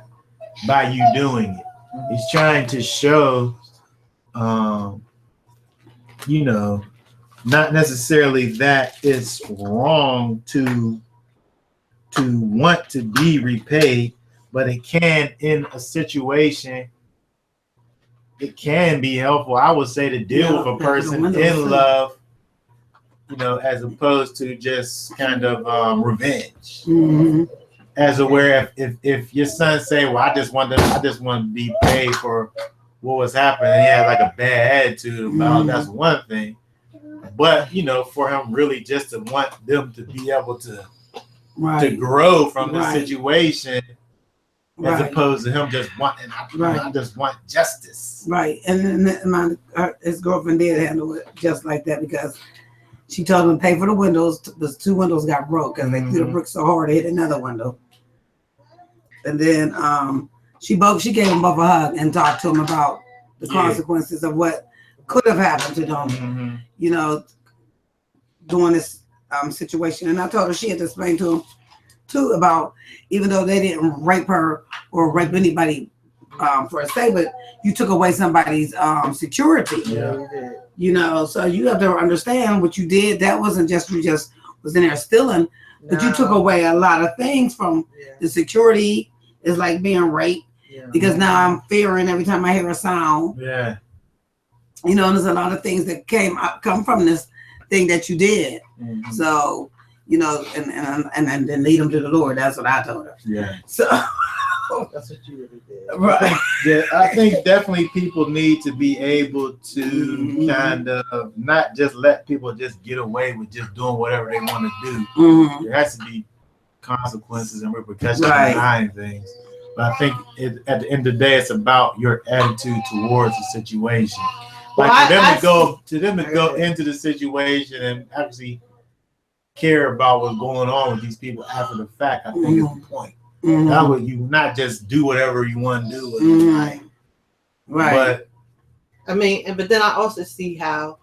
by you doing it. He's trying to show, you know, not necessarily that it's wrong to want to be repaid, but it can, in a situation it can be helpful, I would say, to deal with a person in love, as opposed to just kind of revenge. Mm-hmm. As aware, if your son say, "Well, I just want to be paid for what was happening," and he had like a bad attitude about it, that's one thing. But for him really just to want them to be able to grow from the situation, as opposed to him just wanting, I just want justice. Right, and then his girlfriend did handle it just like that, because she told him to pay for the windows. The 2 windows got broke because they threw the bricks so hard they hit another window. And then she gave them both a hug and talked to them about the consequences of what could have happened to them, during this situation. And I told her she had to explain to him too about, even though they didn't rape her or rape anybody per se, but you took away somebody's security. So you have to understand what you did. That wasn't just you just was in there stealing, but you took away a lot of things from the security. It's like being raped, because now I'm fearing every time I hear a sound. Yeah. And there's a lot of things that come from this thing that you did. Mm-hmm. So, and then lead them to the Lord. That's what I told her. Yeah. So that's what you really did. Right. I think definitely people need to be able to kind of not just let people just get away with just doing whatever they want to do. Mm-hmm. There has to be consequences and repercussions behind things. But I think at the end of the day, it's about your attitude towards the situation. Like for them to go into the situation and actually care about what's going on with these people after the fact, I think is the point. That way you not just do whatever you want to do. Right. But then I also see how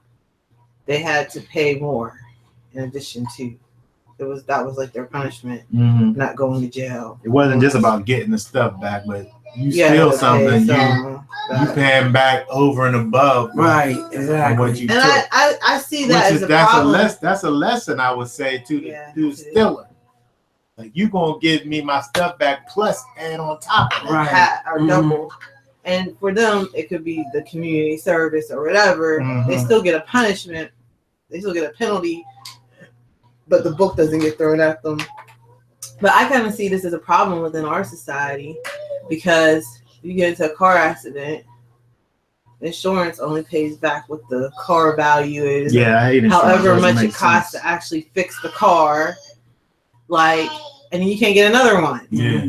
they had to pay more in addition to that was like their punishment, not going to jail. It wasn't just about getting the stuff back, but you steal something, you paying back over and above, right? Exactly. What you took. I see that as a problem. That's a lesson, I would say, to the stealer. Like, you gonna give me my stuff back plus and on top of it, right? Or double. And for them, it could be the community service or whatever. They still get a punishment. They still get a penalty, but the book doesn't get thrown at them. But I kind of see this as a problem within our society, because you get into a car accident, insurance only pays back what the car value is. Yeah, I hate insurance. However much it costs to actually fix the car, and then you can't get another one. Yeah.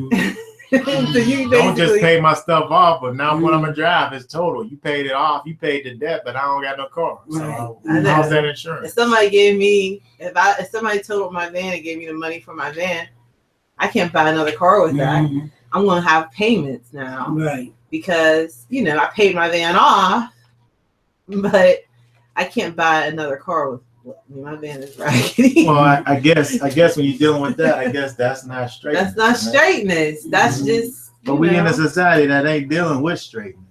So you don't just pay my stuff off, but now when I'm gonna drive, it's total. You paid it off, you paid the debt, but I don't got no car. So how's that insurance? If somebody gave me, if somebody totaled my van and gave me the money for my van, I can't buy another car with that. I'm gonna have payments now, right? Because I paid my van off, but I can't buy another car with. My van is raggedy. Well, I guess when you're dealing with that, I guess that's not straightness. That's not straightness. That's just. But we in a society that ain't dealing with straightness.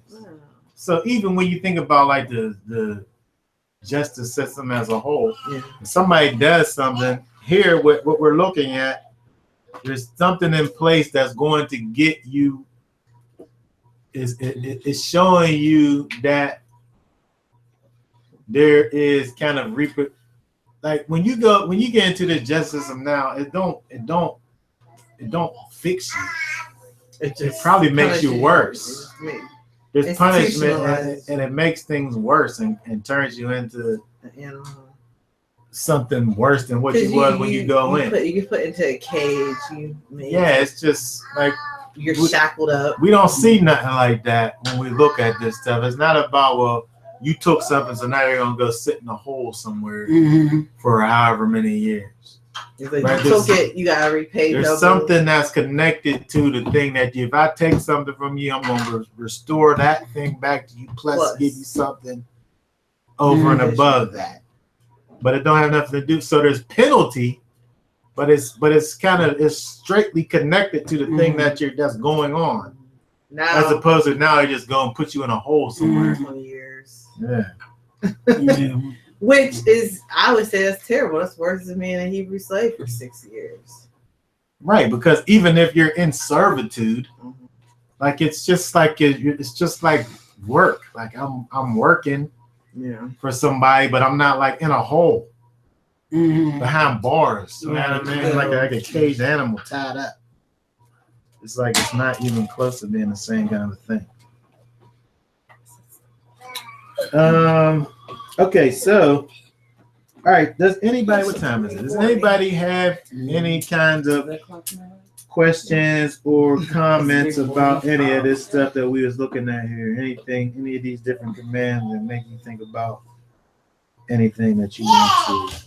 So even when you think about like the justice system as a whole, if somebody does something here, what we're looking at, there's something in place that's going to get you. It's showing you that there is kind of like when you get into the justice system now, it don't fix you. It probably makes you worse. There's punishment and it makes things worse and turns you into something worse than what you was when you go in. You get put into a cage. It's just like you're shackled up. We don't see nothing like that when we look at this stuff. It's not about, you took something, so now you're gonna go sit in a hole somewhere for however many years. It's like you took it, you gotta repay. There's something that's connected to the thing that if I take something from you, I'm gonna restore that thing back to you, plus give you something over and above that. But it don't have nothing to do. So there's penalty, but it's straightly connected to the thing that's going on. Now, as opposed to now, they're just gonna put you in a hole somewhere. 20 years. Yeah. Which is, I would say, that's terrible. That's worse than being a Hebrew slave for 6 years. Right, because even if you're in servitude, like it's just like work. Like I'm working Yeah. for somebody, but I'm not like in a hole Mhm. behind bars. You know what I Right. mean? Like a caged animal tied up. It's like it's not even close to being the same kind of thing. Okay, so all right, does anybody, what time is it? Does anybody have any kinds of questions or comments about any of this stuff that we was looking at here? Anything, any of these different commands that make you think about anything that you want to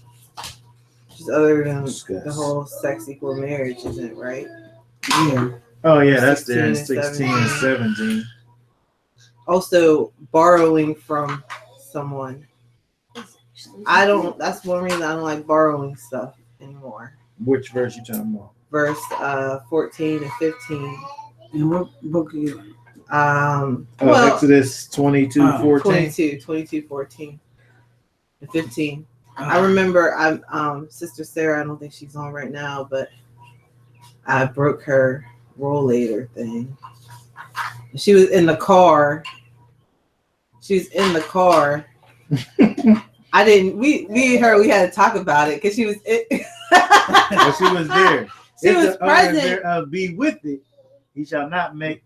Just other than discuss? the whole sex equal marriage, isn't it, right? Yeah. Oh yeah, that's there in 16 and 16 and 17. Also, borrowing from someone. That's one reason I don't like borrowing stuff anymore. Which verse you talking about? Verse 14 and 15. And what book are you? Exodus 22, Oh, 14. 22, 14, and 15. I remember Sister Sarah, I don't think she's on right now, but I broke her rollator thing. She was in the car. I didn't. Me and her, we had to talk about it because she was. But she was there. She If was the owner present. thereof be with it, he shall not make.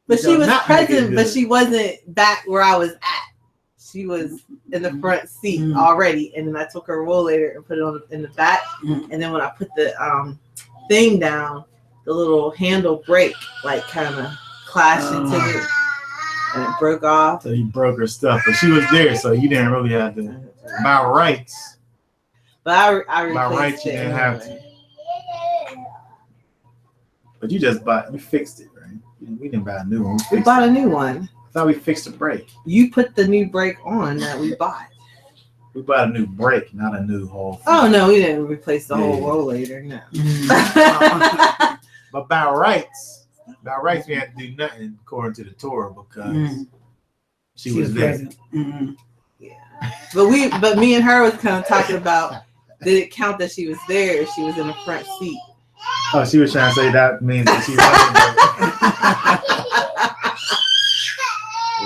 But he she shall was not make it present, but good. she wasn't back where I was at. She was in the front seat already, and then I took her rollator and put it on in the back. And then when I put the thing down, the little handle brake like kind of clashed into it, and it broke off. So you broke her stuff, but she was there, so you didn't really have to. By rights, But I by replaced rights, you it didn't have anyway. to. But you fixed it, right? We didn't buy a new one. We bought a new one. I thought we fixed the brake. You put the new brake on that we bought. We bought a new brake, not a new whole thing. Oh no, we didn't replace the whole Yeah. rollator. No. But by rights, we had to do nothing according to the Torah because she was there. present. Mhm. But me and her was kind of talking about, did it count that she was there if she was in the front seat? Oh, she was trying to say that means that she wasn't there.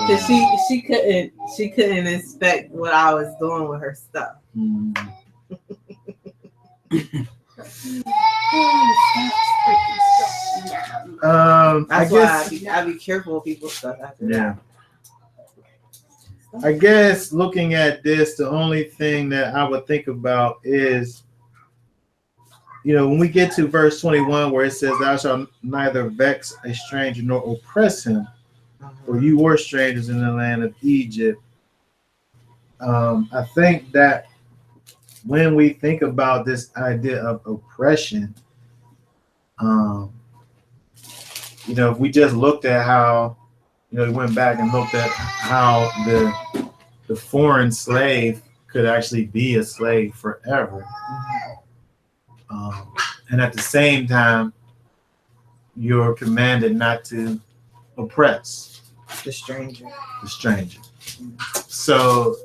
Cause she couldn't inspect what I was doing with her stuff. I That's guess. why I be careful with people's stuff after Yeah. I guess looking at this, the only thing that I would think about is, when we get to verse 21 where it says, "Thou shalt neither vex a stranger nor oppress him, for you were strangers in the land of Egypt." I think that when we think about this idea of oppression, if we just looked at how, we went back and looked at how the foreign slave could actually be a slave forever. And at the same time, you're commanded not to oppress the stranger. So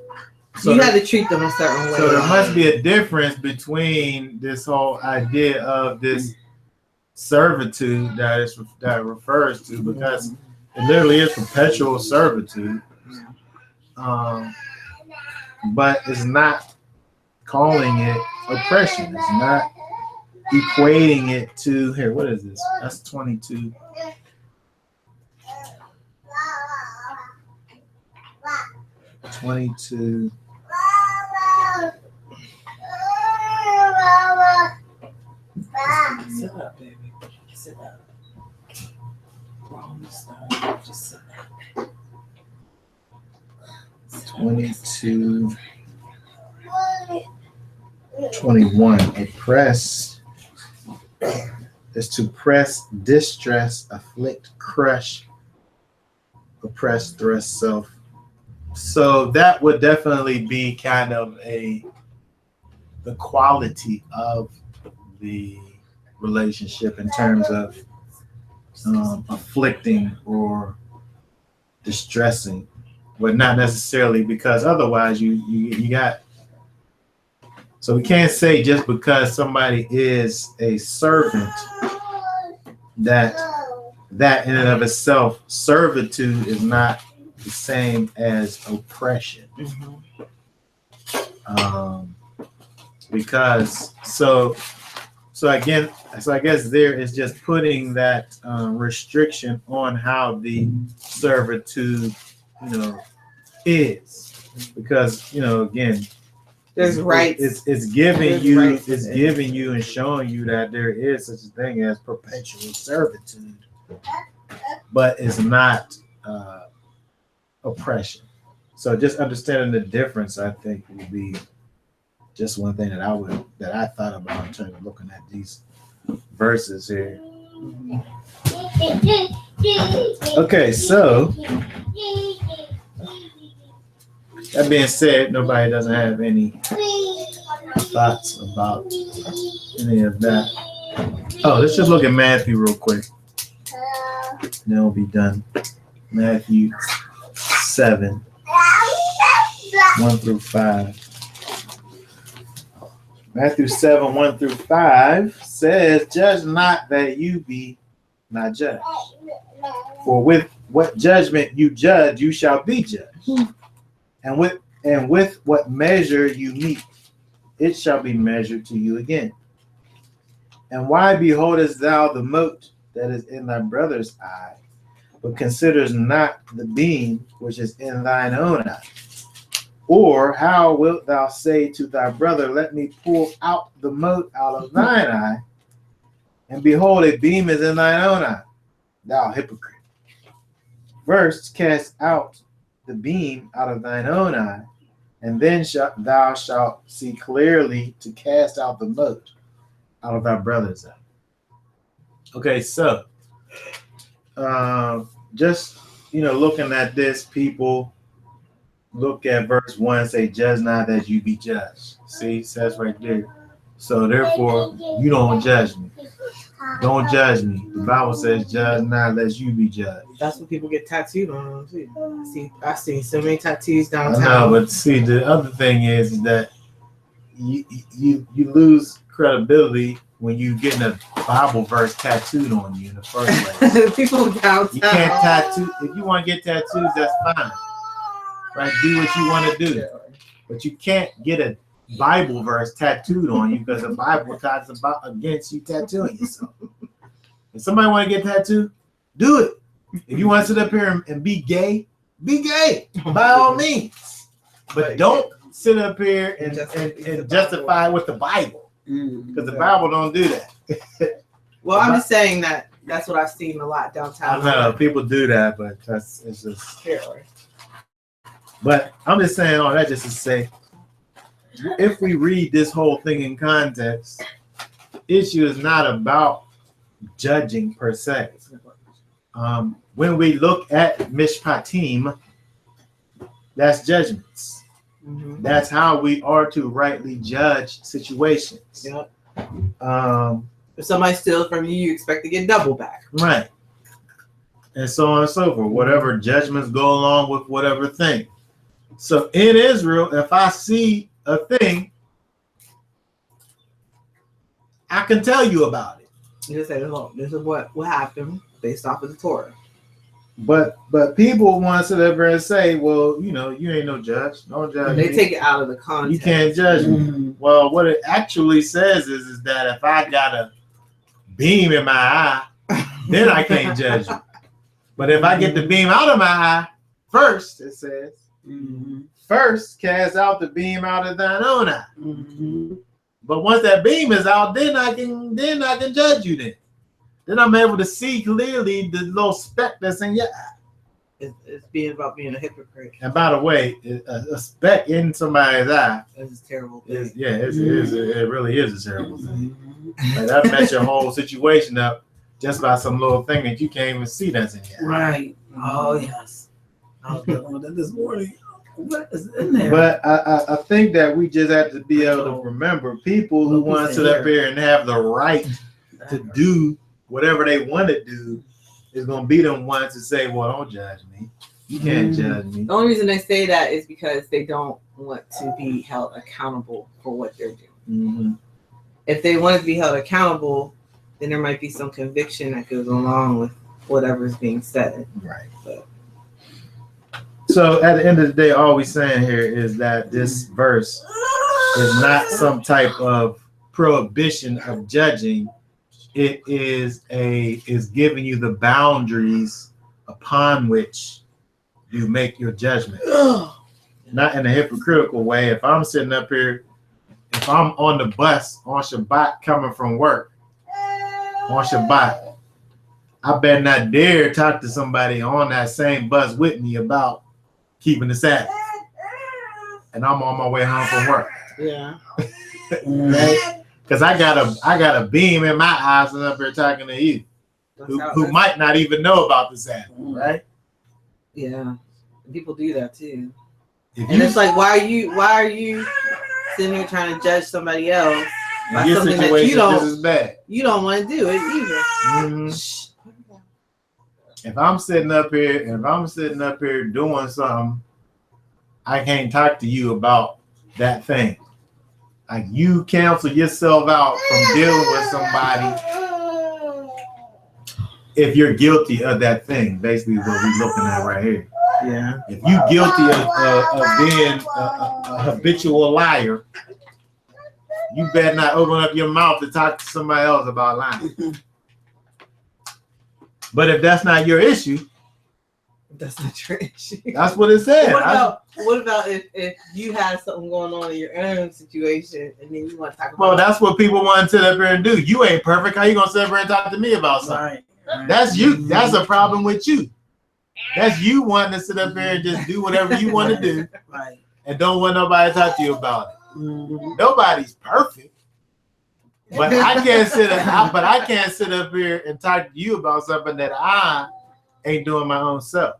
you had to treat them a certain way. So there must be a difference between this whole idea of this servitude that refers to, because it literally is perpetual servitude. But it's not calling it oppression. It's not equating it to, here, what is this? That's 22. Sit up, baby. Sit up. Just sit down. 22, 21. Oppress is to press, distress, afflict, crush, oppress, thrust, self. So that would definitely be kind of the quality of the relationship in terms of afflicting or distressing, but not necessarily, because otherwise you got. So we can't say just because somebody is a servant that in and of itself, servitude is not the same as oppression. Because so I guess there is just putting that restriction on how the servitude, is, because again, There's rights. It's giving There's you rights it's in it. giving you and showing you that there is such a thing as perpetual servitude, but it's not oppression. So just understanding the difference, I think, would be just one thing that I thought about in terms of looking at these verses here. Okay, so that being said, nobody doesn't have any thoughts about any of that. Oh, let's just look at Matthew real quick. Then we'll be done. Matthew 7, 1 through 5. Matthew 7, 1 through 5 says, "Judge not that you be not judged. For with what judgment you judge, you shall be judged. And with what measure you meet, it shall be measured to you again. And why beholdest thou the mote that is in thy brother's eye, but considers not the beam which is in thine own eye? Or how wilt thou say to thy brother, let me pull out the mote out of thine eye, and behold, a beam is in thine own eye? Thou hypocrite. First cast out the beam out of thine own eye, and then thou shalt see clearly to cast out the mote out of thy brother's eye." Okay, so just looking at this, people look at verse 1 and say, "Judge not that you be judged." See, it says right there. So therefore, you don't judge me. Don't judge me. The Bible says, "Judge not lest you be judged." That's what people get tattooed on too. I see so many tattoos I downtown. know, but see, the other thing is that you lose credibility when you getting a Bible verse tattooed on you in the first place. People downtown. You can't tattoo. If you want to get tattoos, that's fine. Right? Do what you want to do. But you can't get a Bible verse tattooed on you, because the Bible talks about against you tattooing yourself. If somebody want to get tattooed, do it. If you want to sit up here and be gay by all means. But don't sit up here and justify it with the Bible, because the Bible don't do that. Well, I'm just saying that's what I've seen a lot downtown. I know people do that, but it's just. But I'm just saying all that just to say, if we read this whole thing in context, the issue is not about judging per se. When we look at haMishpatim, that's judgments. Mm-hmm. That's how we are to rightly judge situations. Yep. If somebody steals from you, you expect to get double back. Right. And so on and so forth. Whatever judgments go along with whatever thing. So in Israel, if I see a thing, I can tell you about it. You just say, "Look, this is what happened based off of the Torah." But people want to sit there and say, "Well, you ain't no judge. Don't judge They me. take it out of the context. You can't judge me." Well, what it actually says is that if I got a beam in my eye, then I can't judge you. But if I get the beam out of my eye first, it says, first cast out the beam out of thine own eye. But once that beam is out, then I can judge you. Then I'm able to see clearly the little speck that's in your eye. It's being about being a hypocrite. And by the way, a speck in somebody's eye This is terrible. it really is a terrible thing. Like, that mess your whole situation up just by some little thing that you can't even see that's in your eye. Right. Oh yes. I was dealing with that this morning. What is in there? But I think that we just have to be able to remember people who want to sit up here and have the right to do whatever they want to do is going to be the ones to say, "Well, don't judge me. You can't judge me." The only reason they say that is because they don't want to be held accountable for what they're doing. Mm-hmm. If they want to be held accountable, then there might be some conviction that goes along with whatever is being said. Right. But So at the end of the day, all we're saying here is that this verse is not some type of prohibition of judging. It is giving you the boundaries upon which you make your judgment. Not in a hypocritical way. If I'm sitting up here, if I'm on the bus on Shabbat coming from work on Shabbat, I better not dare talk to somebody on that same bus with me about keeping the Sabbath. And I'm on my way home from work. Yeah. Right? Because I got a beam in my eyes and up here talking to you, who might not even know about the Sabbath, right? Yeah. People do that too. If And it's like, why are you sitting here trying to judge somebody else by your something that situation just as bad. you don't want to do it either. Mm-hmm. If I'm sitting up here doing something, I can't talk to you about that thing. Like, you cancel yourself out from dealing with somebody if you're guilty of that thing. Basically, is what we're looking at right here. Yeah. If you're guilty of being a habitual liar, you better not open up your mouth to talk to somebody else about lying. But if that's not your issue, That's not your issue. that's what it said. What about if you had something going on in your own situation and then you want to talk about Well, that's what people want to sit up here and do. You ain't perfect. How you gonna sit up here and talk to me about something? Right. That's you. That's a problem with you. That's you wanting to sit up here and just do whatever you want to do, Right. and don't want nobody to talk to you about it. Mm-hmm. Nobody's perfect, but I can't sit up here and talk to you about something that I ain't doing my own self.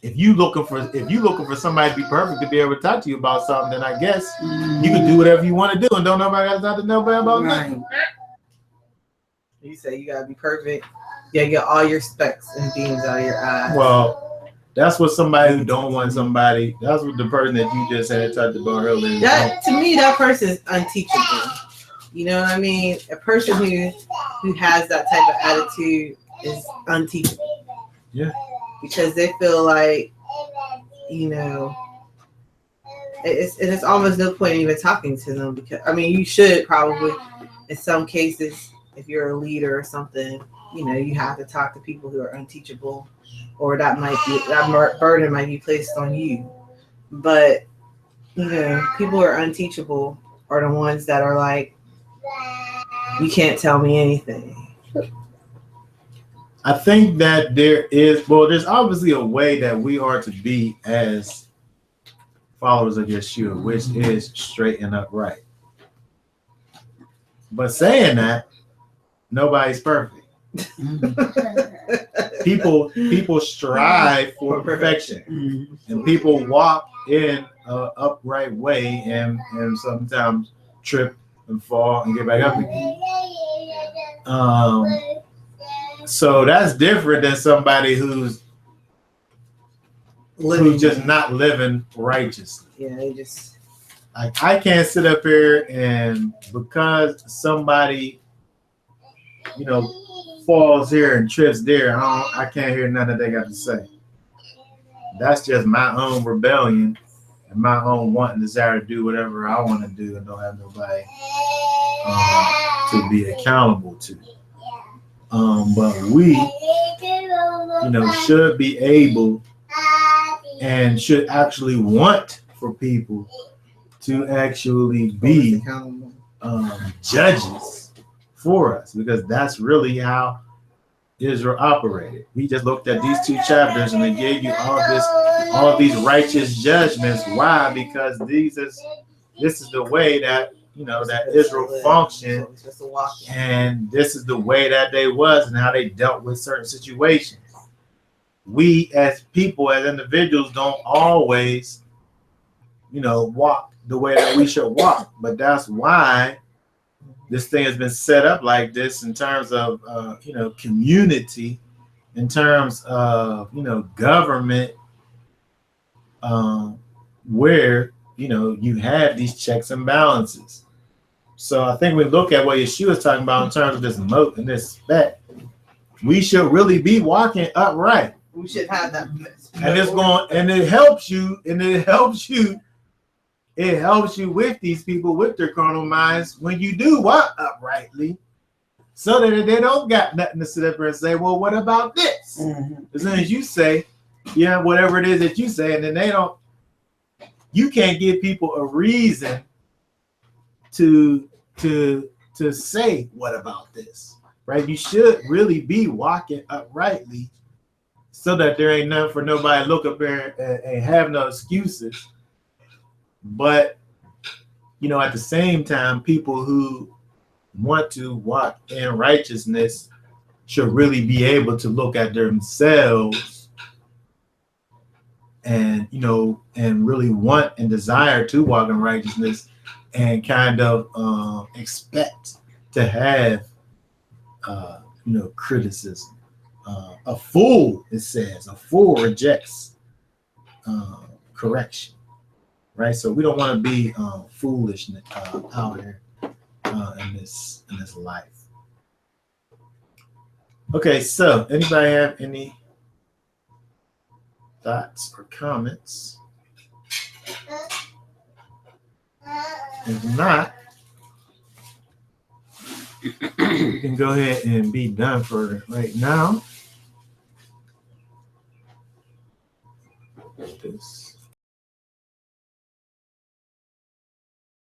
If you looking for somebody to be perfect to be able to talk to you about something, then I guess you can do whatever you want to do, and don't nobody got to talk to nobody about nothing. You say you gotta be perfect. You gotta get all your specks and beams out of your eyes. Well, that's what somebody who don't want somebody. That's what the person that you just had talked about earlier. That, to me, that person is unteachable. You know what I mean? A person who has that type of attitude is unteachable. Yeah. Because they feel like, you know, it's almost no point in even talking to them. Because I mean, you should probably, in some cases, if you're a leader or something, you know, you have to talk to people who are unteachable, or that burden might be placed on you. But, you know, people who are unteachable are the ones that are like, you can't tell me anything. I think that there's obviously a way that we are to be as followers of Yeshua, which is straight and upright. But saying that, nobody's perfect. People strive for perfection, and people walk in an upright way and sometimes trip and fall and get back up again. So that's different than somebody who's just not living righteously. Yeah, they just. I can't sit up here and because somebody, you know, falls here and trips there, I can't hear nothing they got to say. That's just my own rebellion and my own want and desire to do whatever I want to do and don't have nobody to be accountable to. But we, you know, should be able and should actually want for people to actually be judges for us, because that's really how Israel operated. We just looked at these two chapters and they gave you all of these righteous judgments. Why? Because this is the way that, you know, that Israel functioned, and this is the way that they was and how they dealt with certain situations. We as people, as individuals, don't always, you know, walk the way that we should walk, but that's why this thing has been set up like this in terms of, you know, community, in terms of, you know, government, where, you know, you have these checks and balances. So I think we look at what Yeshua is talking about in terms of this moat and this spec. We should really be walking upright. We should have that. And it's going, and it helps you, it helps you with these people with their carnal minds when you do walk uprightly, so that they don't got nothing to sit up there and say, well, what about this? As soon as you say, yeah, whatever it is that you say, and then they don't, you can't give people a reason to say, what about this? Right? You should really be walking uprightly so that there ain't nothing for nobody to look up there and have no excuses. But, you know, at the same time, people who want to walk in righteousness should really be able to look at themselves and, you know, and really want and desire to walk in righteousness and kind of expect to have, you know, criticism. A fool, it says, a fool rejects correction, right? So we don't want to be foolish out here in this life. Okay, so anybody have any thoughts or comments? If not, we can go ahead and be done for right now. This.